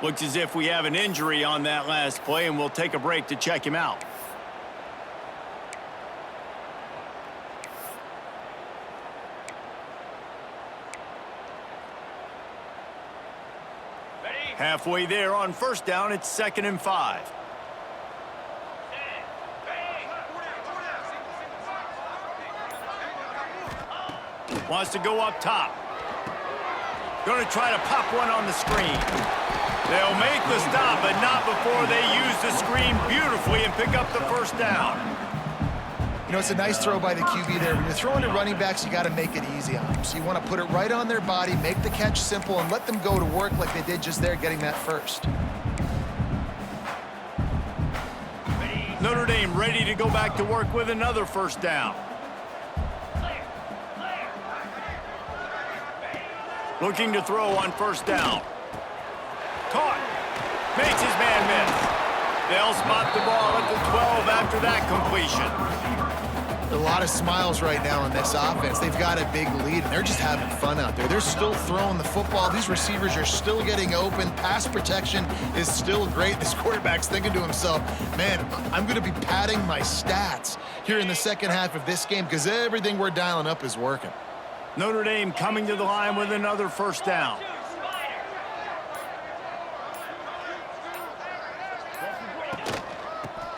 Looks as if we have an injury on that last play, and we'll take a break to check him out. Halfway there on first down, it's 2nd and 5. Wants to go up top. Going to try to pop one on the screen. They'll make the stop, but not before they use the screen beautifully and pick up the first down. You know, it's a nice throw by the QB there. When you're throwing to running backs, you got to make it easy on them. So you want to put it right on their body, make the catch simple, and let them go to work like they did just there, getting that first. Notre Dame ready to go back to work with another first down. Looking to throw on first down. Caught. Makes his man miss. They'll spot the ball at the 12 after that completion. A lot of smiles right now in this offense. They've got a big lead, and they're just having fun out there. They're still throwing the football. These receivers are still getting open. Pass protection is still great. This quarterback's thinking to himself, man, I'm going to be padding my stats here in the second half of this game because everything we're dialing up is working. Notre Dame coming to the line with another first down.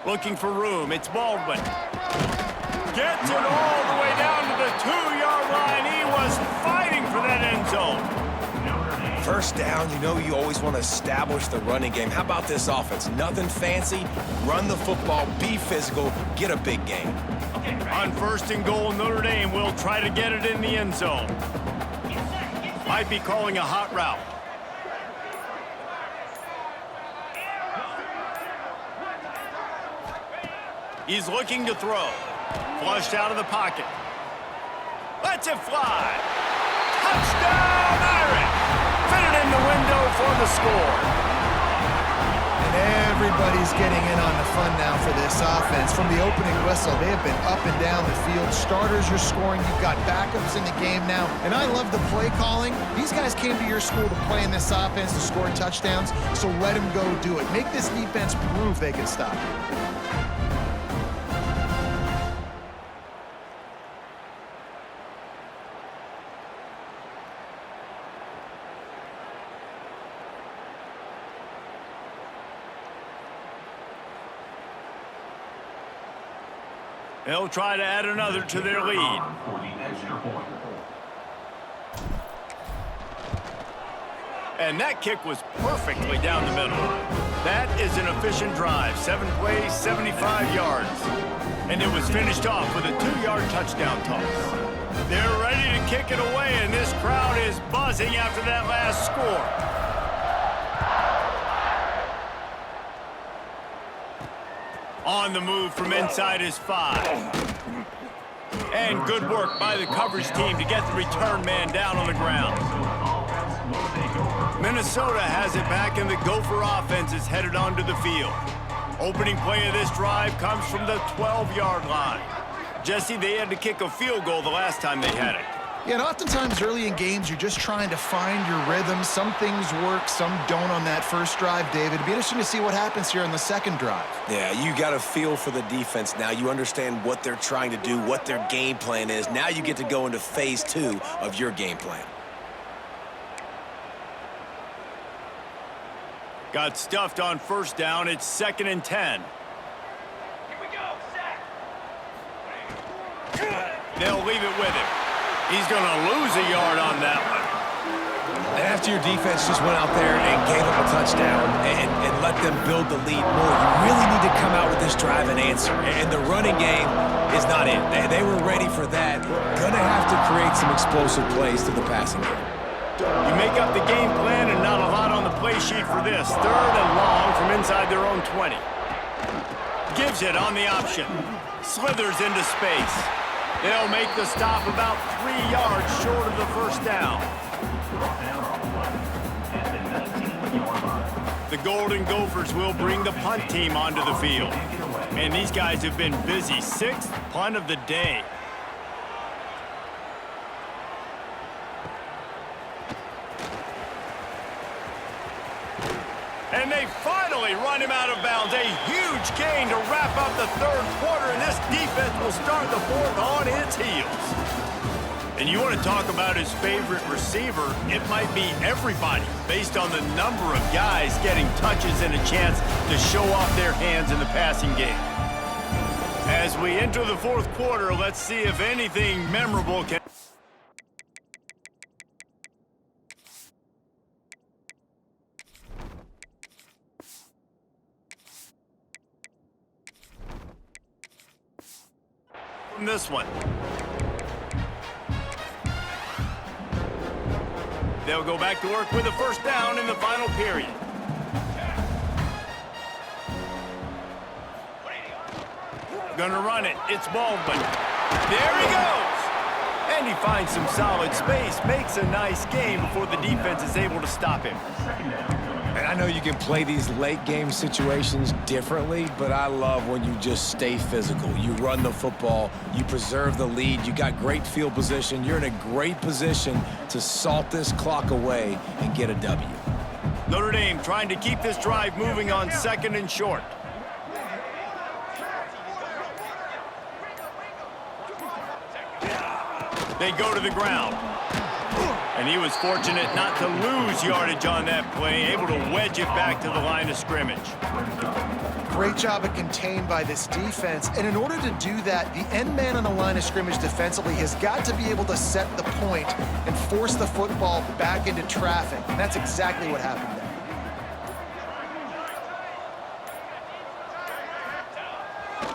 Looking for room. It's Baldwin. Gets it all the way down to the 2-yard line. He was fighting for that end zone. First down, you know you always want to establish the running game. How about this offense? Nothing fancy. Run the football, be physical, get a big gain. On 1st and goal, Notre Dame will try to get it in the end zone. Might be calling a hot route. He's looking to throw. Flushed out of the pocket. Lets it fly. Touchdown, Irish! Fitted in the window for the score. Everybody's getting in on the fun now for this offense. From the opening whistle, they have been up and down the field. Starters are scoring. You've got backups in the game now. And I love the play calling. These guys came to your school to play in this offense to score touchdowns, so let them go do it. Make this defense prove they can stop you. They'll try to add another to their lead. And that kick was perfectly down the middle. That is an efficient drive. 7 plays, 75 yards. And it was finished off with a 2-yard touchdown toss. They're ready to kick it away, and this crowd is buzzing after that last score. On the move from inside his 5. And good work by the coverage team to get the return man down on the ground. Minnesota has it back, and the Gopher offense is headed onto the field. Opening play of this drive comes from the 12-yard line. Jesse, they had to kick a field goal the last time they had it. Yeah, and oftentimes early in games, you're just trying to find your rhythm. Some things work, some don't on that first drive, David. It'd be interesting to see what happens here on the second drive. Yeah, you got a feel for the defense now. You understand what they're trying to do, what their game plan is. Now you get to go into phase 2 of your game plan. Got stuffed on first down. It's 2nd and 10. Here we go, sack. They'll leave it with him. He's going to lose a yard on that one. And after your defense just went out there and gave them a touchdown and let them build the lead more, you really need to come out with this drive and answer. And the running game is not it. They were ready for that. Gonna have to create some explosive plays to the passing game. You make up the game plan and not a lot on the play sheet for this. 3rd and long from inside their own 20. Gives it on the option. Slithers into space. They'll make the stop about 3 yards short of the first down. The Golden Gophers will bring the punt team onto the field. And these guys have been busy. 6th punt of the day. And they finally run him out of bounds. A huge gain to wrap up the 3rd quarter, and this defense will start the 4th on its heels. And you want to talk about his favorite receiver, it might be everybody, based on the number of guys getting touches and a chance to show off their hands in the passing game. As we enter the fourth quarter, let's see if anything memorable can... from this one. They'll go back to work with a first down in the final period. Gonna run it. It's Baldwin. There he goes! And he finds some solid space, makes a nice game before the defense is able to stop him. And I know you can play these late game situations differently, but I love when you just stay physical. You run the football, you preserve the lead, you got great field position, you're in a great position to salt this clock away and get a W. Notre Dame trying to keep this drive moving on 2nd and short. They go to the ground. And he was fortunate not to lose yardage on that play, able to wedge it back to the line of scrimmage. Great job of contained by this defense. And in order to do that, the end man on the line of scrimmage defensively has got to be able to set the point and force the football back into traffic. And that's exactly what happened there.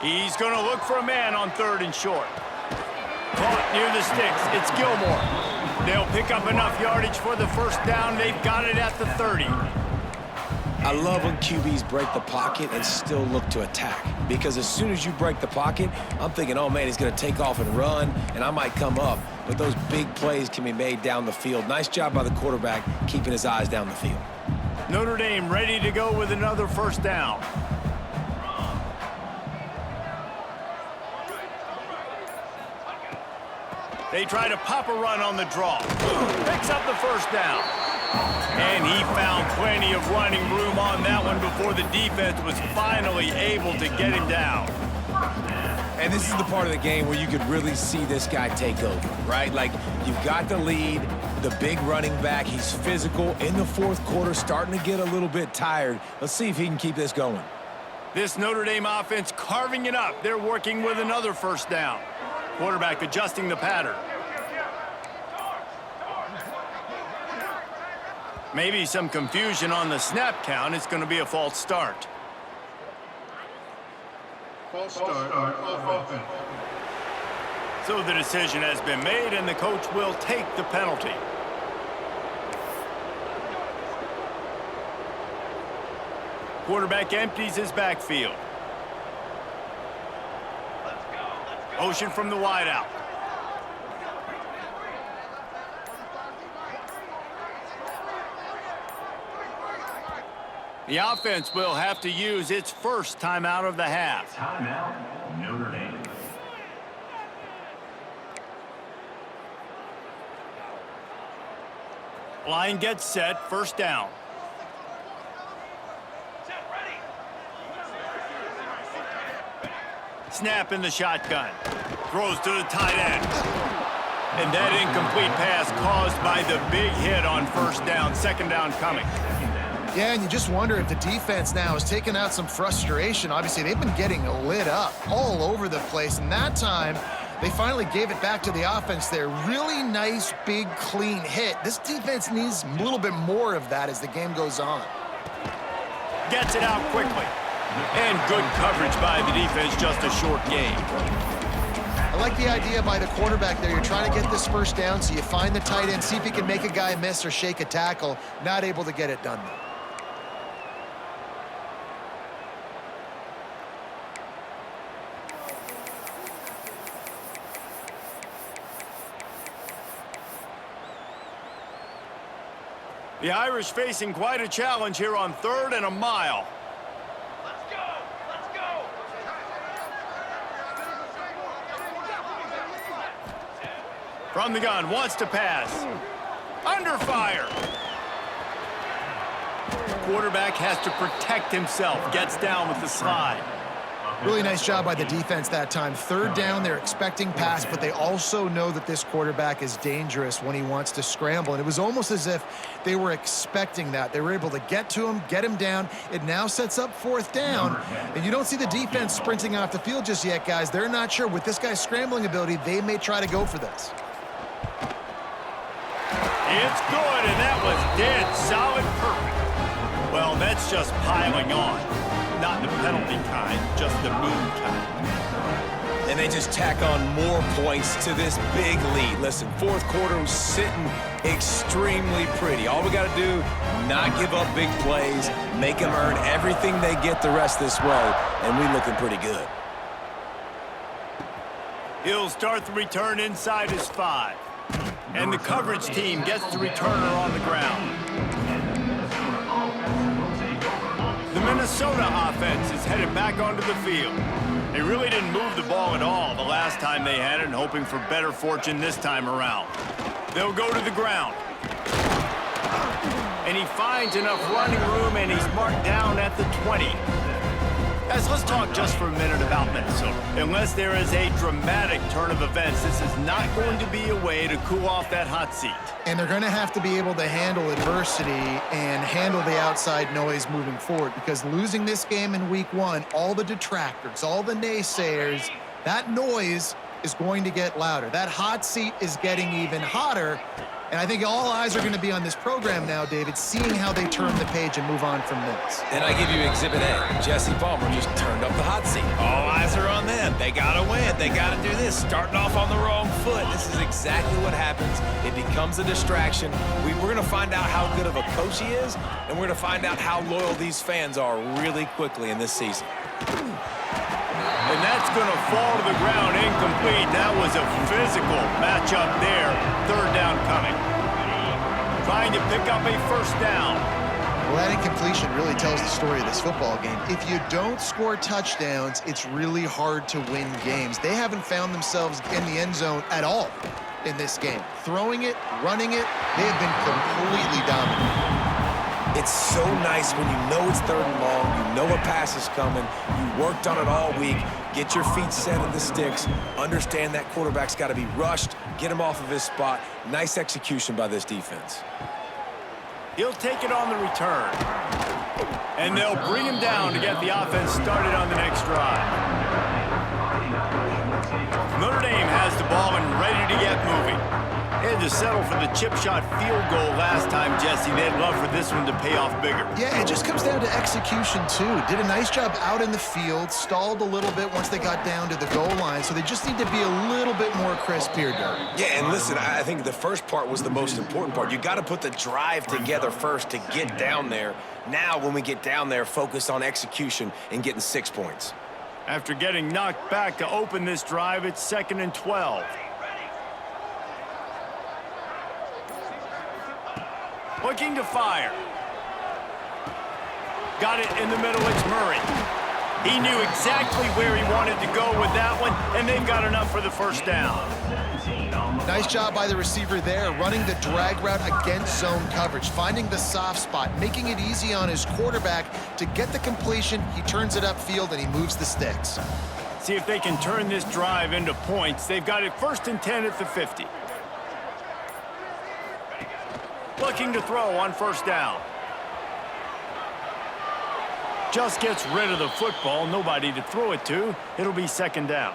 He's going to look for a man on 3rd and short. Caught near the sticks. It's Gilmore. They'll pick up enough yardage for the first down. They've got it at the 30. I love when QBs break the pocket and still look to attack. Because as soon as you break the pocket, I'm thinking, oh, man, he's going to take off and run, and I might come up. But those big plays can be made down the field. Nice job by the quarterback keeping his eyes down the field. Notre Dame ready to go with another first down. They try to pop a run on the draw. Picks up the first down. And he found plenty of running room on that one before the defense was finally able to get him down. And this is the part of the game where you could really see this guy take over, right? Like, you've got the lead, the big running back. He's physical in the fourth quarter, starting to get a little bit tired. Let's see if he can keep this going. This Notre Dame offense carving it up. They're working with another first down. Quarterback adjusting the pattern. Maybe some confusion on the snap count. It's going to be a false start. False start off offense. So the decision has been made, and the coach will take the penalty. Quarterback empties his backfield. Motion from the wideout. The offense will have to use its first timeout of the half. Timeout, Notre Dame. Line gets set, first down. Snap in the shotgun. Throws to the tight end. And that incomplete pass caused by the big hit on first down. Second down coming. Yeah, and you just wonder if the defense now is taking out some frustration. Obviously, they've been getting lit up all over the place. And that time, they finally gave it back to the offense there. Really nice, big, clean hit. This defense needs a little bit more of that as the game goes on. Gets it out quickly. And good coverage by the defense, just a short game. I like the idea by the quarterback there. You're trying to get this first down, so you find the tight end, see if he can make a guy miss or shake a tackle. Not able to get it done. The Irish facing quite a challenge here on 3rd and a mile. Let's go! Let's go! From the gun, wants to pass. Under fire. Quarterback has to protect himself. Gets down with the slide. Really nice job by the defense that time. Third down, they're expecting pass, but they also know that this quarterback is dangerous when he wants to scramble. And it was almost as if they were expecting that. They were able to get to him, get him down. It now sets up fourth down. And you don't see the defense sprinting off the field just yet, guys. They're not sure. With this guy's scrambling ability, they may try to go for this. It's good, and that was dead solid perfect. Well, that's just piling on. Not the penalty kind, just the mean kind. And they just tack on more points to this big lead. Listen, fourth quarter was sitting extremely pretty. All we got to do, not give up big plays, make them earn everything they get the rest this way, and we looking pretty good. He'll start the return inside his 5. And the coverage team gets the returner on the ground. The Minnesota offense is headed back onto the field. They really didn't move the ball at all the last time they had it, and hoping for better fortune this time around. They'll go to the ground. And he finds enough running room, and he's marked down at the 20. Guys, let's talk just for a minute about Minnesota. Unless there is a dramatic turn of events, this is not going to be a way to cool off that hot seat. And they're going to have to be able to handle adversity and handle the outside noise moving forward, because losing this game in week 1, all the detractors, all the naysayers, that noise is going to get louder. That hot seat is getting even hotter. And I think all eyes are going to be on this program now, David, seeing how they turn the page and move on from this. And I give you Exhibit A. Jesse Palmer just turned up the hot seat. All eyes are on them. They got to win. They got to do this. Starting off on the wrong foot. This is exactly what happens. It becomes a distraction. We're going to find out how good of a coach he is, and we're going to find out how loyal these fans are really quickly in this season. And that's going to fall to the ground incomplete. That was a physical matchup there. Third down coming. Trying to pick up a first down. Well, that incompletion really tells the story of this football game. If you don't score touchdowns, it's really hard to win games. They haven't found themselves in the end zone at all in this game. Throwing it, running it, they have been completely dominant. It's so nice when you know it's third and long, you know a pass is coming, you worked on it all week, get your feet set in the sticks, understand that quarterback's got to be rushed, get him off of his spot. Nice execution by this defense. He'll take it on the return. And they'll bring him down to get the offense started on the next drive. Notre Dame has the ball and ready to get moving. They had to settle for the chip shot field goal last time, Jesse. They'd love for this one to pay off bigger. Yeah, it just comes down to execution, too. Did a nice job out in the field, stalled a little bit once they got down to the goal line, so they just need to be a little bit more crisp here, Derek. Yeah, and listen, I think the first part was the most important part. You got to put the drive together first to get down there. Now, when we get down there, focus on execution and getting 6 points. After getting knocked back to open this drive, it's 2nd and 12. Looking to fire. Got it in the middle, it's Murray. He knew exactly where he wanted to go with that one, and they've got enough for the first down. Nice job by the receiver there, running the drag route against zone coverage, finding the soft spot, making it easy on his quarterback to get the completion. He turns it upfield, and he moves the sticks. See if they can turn this drive into points. They've got it 1st and 10 at the 50. Looking to throw on first down. Just gets rid of the football. Nobody to throw it to. It'll be 2nd down.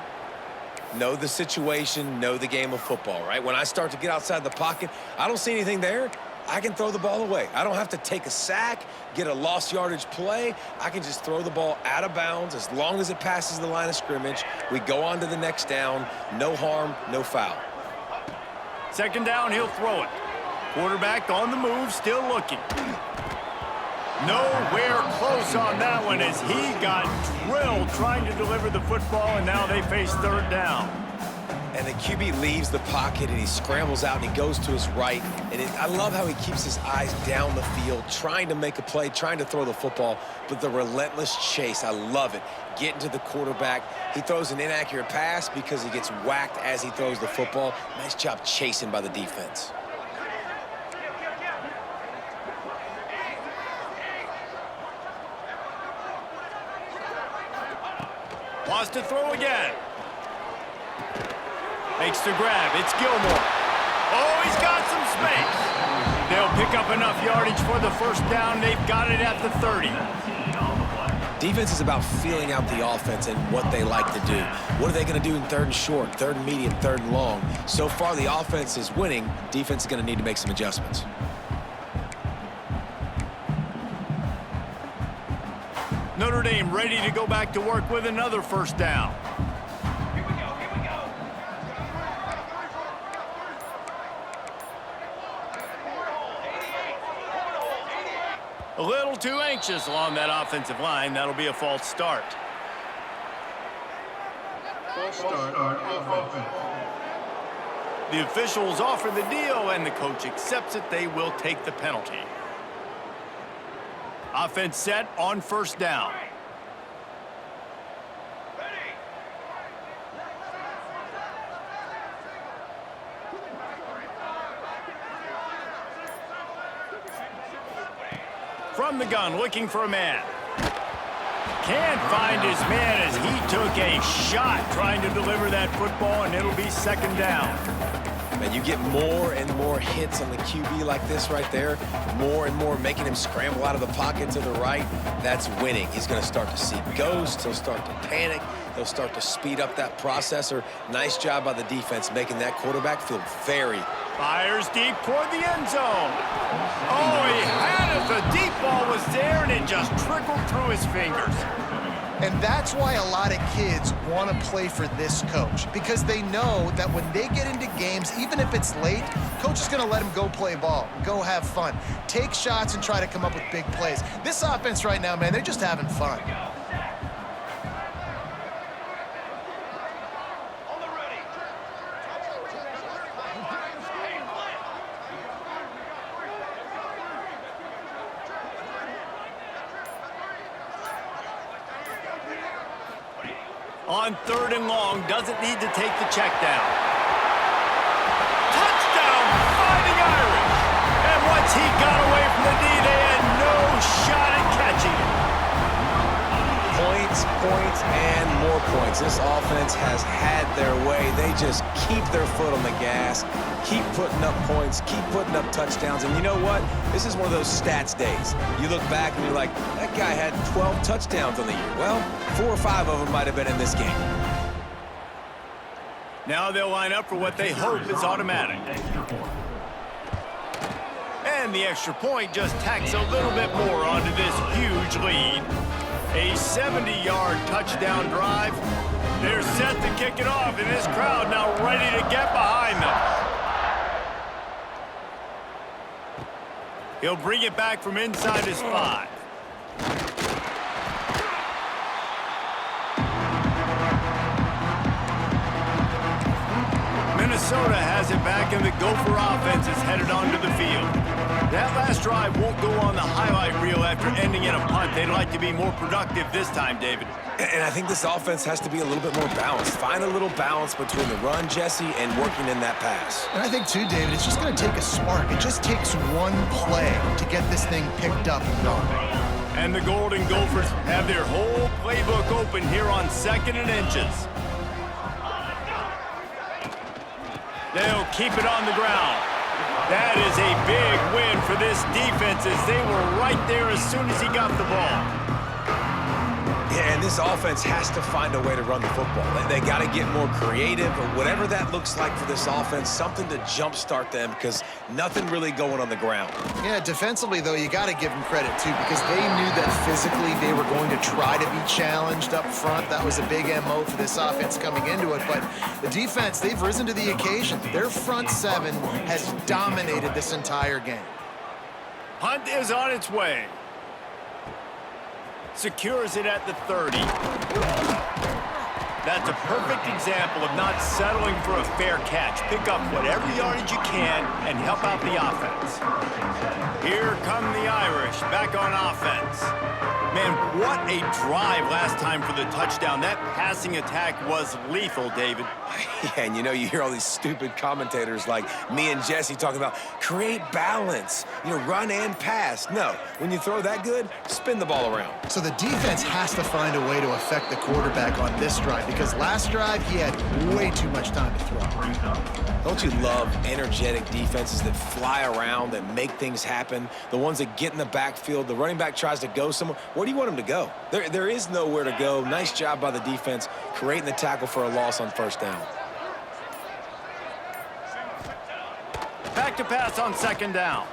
Know the situation, know the game of football, right? When I start to get outside the pocket, I don't see anything there, I can throw the ball away. I don't have to take a sack, get a lost yardage play. I can just throw the ball out of bounds as long as it passes the line of scrimmage. We go on to the next down. No harm, no foul. 2nd down, he'll throw it. Quarterback on the move, still looking. Nowhere close on that one as he got drilled trying to deliver the football, and now they face 3rd down. And the QB leaves the pocket, and he scrambles out, and he goes to his right. And I love how he keeps his eyes down the field, trying to make a play, trying to throw the football, but the relentless chase, I love it. Getting to the quarterback. He throws an inaccurate pass because he gets whacked as he throws the football. Nice job chasing by the defense. Wants to throw again. Makes the grab. It's Gilmore. Oh, he's got some space. They'll pick up enough yardage for the first down. They've got it at the 30. Defense is about feeling out the offense and what they like to do. What are they going to do in third and short, third and medium, third and long? So far, the offense is winning. Defense is going to need to make some adjustments. Notre Dame ready to go back to work with another first down. Here we go, here we go. A little too anxious along that offensive line. That'll be a false start. False start on offense. The officials offer the deal, and the coach accepts it. They will take the penalty. Offense set on first down. From the gun, looking for a man. Can't find his man as he took a shot trying to deliver that football, and it'll be second down. Man, you get more and more hits on the QB like this right there, more and more making him scramble out of the pocket to the right. That's winning. He's going to start to see ghosts. He'll start to panic. He'll start to speed up that processor. Nice job by the defense making that quarterback feel very... Fires deep toward the end zone. Oh, he had it. The deep ball was there, and it just trickled through his fingers. And that's why a lot of kids want to play for this coach, because they know that when they get into games, even if it's late, coach is going to let them go play ball, go have fun, take shots, and try to come up with big plays. This offense right now, man, they're just having fun. On the ready. On third and long, doesn't need to take the check down. Touchdown, Fighting Irish! And once he got away from the D, they had no shot at catching him. Points, points, and more points. This offense has had their way. They just keep their foot on the gas, keep putting up points, keep putting up touchdowns. And you know what? This is one of those stats days. You look back and you're like, that guy had 12 touchdowns on the year. Well, 4 or 5 of them might have been in this game. Now they'll line up for what they hope is automatic. And the extra point just tacks a little bit more onto this huge lead. A 70-yard touchdown drive. They're set to kick it off, and this crowd now ready to get behind them. He'll bring it back from inside his 5. Minnesota has it back, and the Gopher offense is headed onto the field. That last drive won't go on the highlight reel after ending in a punt. They'd like to be more productive this time, David. And I think this offense has to be a little bit more balanced. Find a little balance between the run, Jesse, and working in that pass. And I think, too, David, it's just going to take a spark. It just takes one play to get this thing picked up and going. And the Golden Gophers have their whole playbook open here on 2nd and inches. They'll keep it on the ground. That is a big win for this defense, as they were right there as soon as he got the ball. Yeah, and this offense has to find a way to run the football. They got to get more creative, or whatever that looks like for this offense, something to jumpstart them, because nothing really going on the ground. Yeah, defensively, though, you got to give them credit, too, because they knew that physically they were going to try to be challenged up front. That was a big MO for this offense coming into it. But the defense, they've risen to the occasion. Their front 7 has dominated this entire game. Hunt is on its way. Secures it at the 30. That's a perfect example of not settling for a fair catch. Pick up whatever yardage you can and help out the offense. Here come the Irish back on offense. Man, what a drive last time for the touchdown. That passing attack was lethal, David. Yeah, and you hear all these stupid commentators like me and Jesse talking about create balance, run and pass. No, when you throw that good, spin the ball around. So the defense has to find a way to affect the quarterback on this drive because last drive he had way too much time to throw. Don't you love energetic defenses that fly around, that make things happen? The ones that get in the backfield, the running back tries to go somewhere. Where do you want him to go? There is nowhere to go. Nice job by the defense creating the tackle for a loss on first down. Back to pass on second down.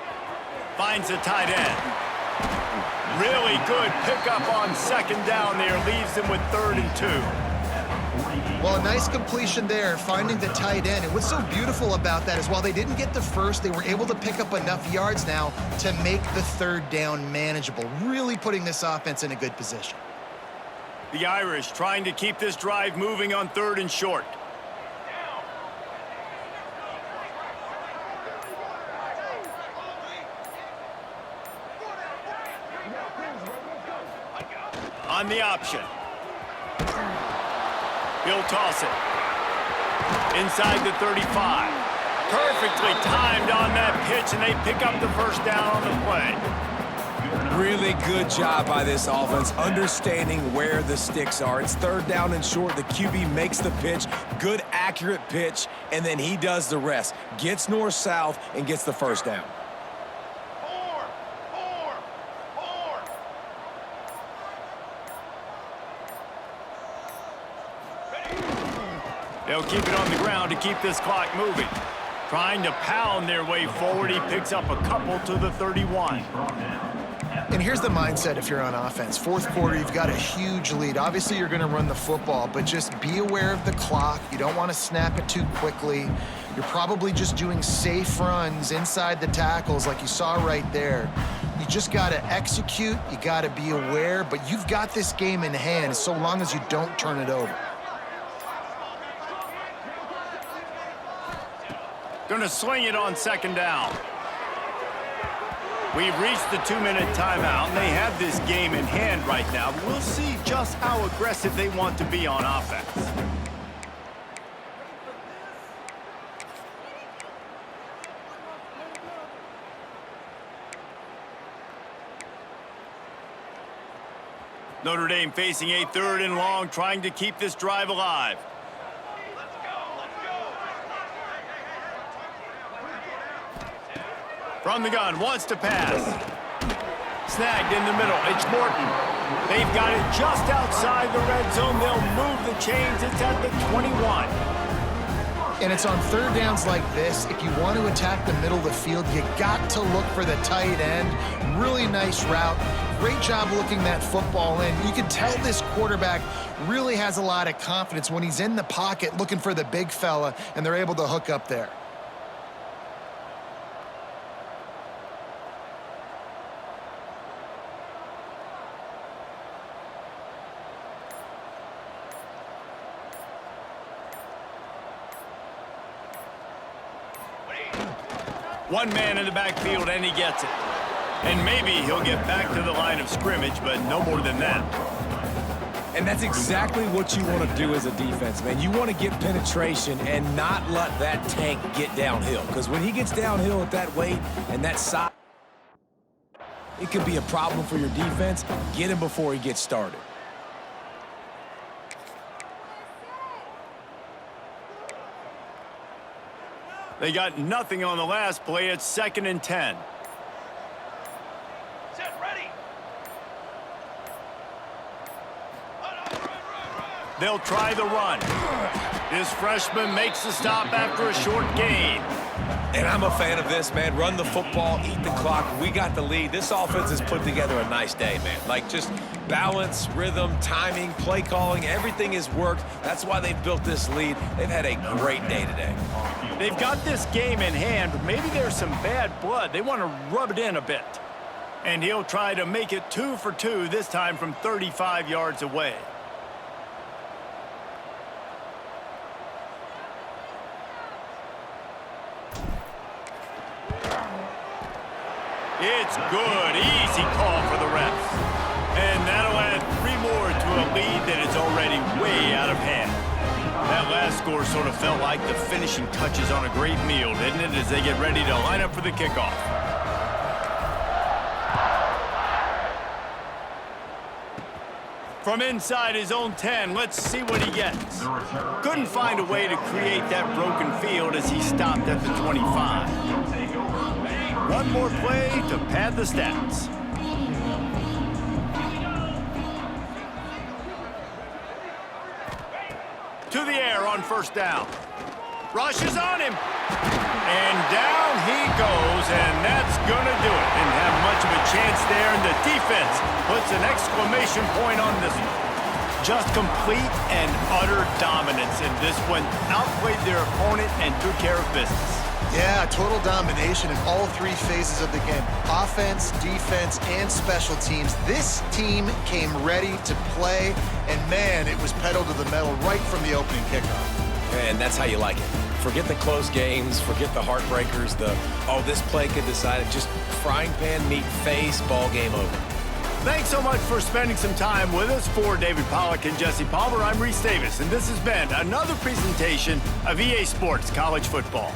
Finds a tight end. Really good pickup on second down there. Leaves him with 3rd and 2. Well, a nice completion there, finding the tight end. And what's so beautiful about that is while they didn't get the first, they were able to pick up enough yards now to make the 3rd down manageable, really putting this offense in a good position. The Irish trying to keep this drive moving on 3rd and short. On the option. He'll toss it. Inside the 35. Perfectly timed on that pitch, and they pick up the first down on the play. Really good job by this offense, understanding where the sticks are. It's 3rd down and short. The QB makes the pitch. Good, accurate pitch, and then he does the rest. Gets north-south and gets the first down. They'll keep it on the ground to keep this clock moving. Trying to pound their way forward. He picks up a couple to the 31. And here's the mindset if you're on offense. 4th quarter, you've got a huge lead. Obviously, you're going to run the football, but just be aware of the clock. You don't want to snap it too quickly. You're probably just doing safe runs inside the tackles like you saw right there. You just got to execute. You got to be aware, but you've got this game in hand so long as you don't turn it over. Going to sling it on second down. We've reached the 2-minute timeout, and they have this game in hand right now. We'll see just how aggressive they want to be on offense. Notre Dame facing a 3rd and long, trying to keep this drive alive. From the gun, wants to pass. Snagged in the middle. It's Morton. They've got it just outside the red zone. They'll move the chains. It's at the 21. And it's on 3rd downs like this. If you want to attack the middle of the field, you got to look for the tight end. Really nice route. Great job looking that football in. You can tell this quarterback really has a lot of confidence when he's in the pocket looking for the big fella, and they're able to hook up there. One man in the backfield, and he gets it. And maybe he'll get back to the line of scrimmage, but no more than that. And that's exactly what you want to do as a defense, man. You want to get penetration and not let that tank get downhill. Because when he gets downhill at that weight and that size, it could be a problem for your defense. Get him before he gets started. They got nothing on the last play. It's 2nd and 10. Set, ready. They'll try the run. This freshman makes the stop after a short gain. And I'm a fan of this, man. Run the football, eat the clock. We got the lead. This offense has put together a nice day, man. Like, just balance, rhythm, timing, play calling, everything has worked. That's why they've built this lead. They've had a great day today. They've got this game in hand, but maybe there's some bad blood. They want to rub it in a bit. And he'll try to make it 2 for 2, this time from 35 yards away. It's good. Easy call for the refs. And that'll add 3 more to a lead that is already way out of hand. That last score sort of felt like the finishing touches on a great meal, didn't it, as they get ready to line up for the kickoff. From inside his own 10, let's see what he gets. Couldn't find a way to create that broken field as he stopped at the 25. One more play to pad the stats. To the air on first down. Rushes on him. And down he goes, and that's going to do it. Didn't have much of a chance there, and the defense puts an exclamation point on this one. Just complete and utter dominance in this one. Outplayed their opponent and took care of business. Yeah, total domination in all 3 phases of the game. Offense, defense, and special teams. This team came ready to play, and man, it was pedal to the metal right from the opening kickoff. And that's how you like it. Forget the close games, forget the heartbreakers, this play could decide it. Just frying pan, meat face, ball game over. Thanks so much for spending some time with us. For David Pollack and Jesse Palmer, I'm Reese Davis, and this has been another presentation of EA Sports College Football.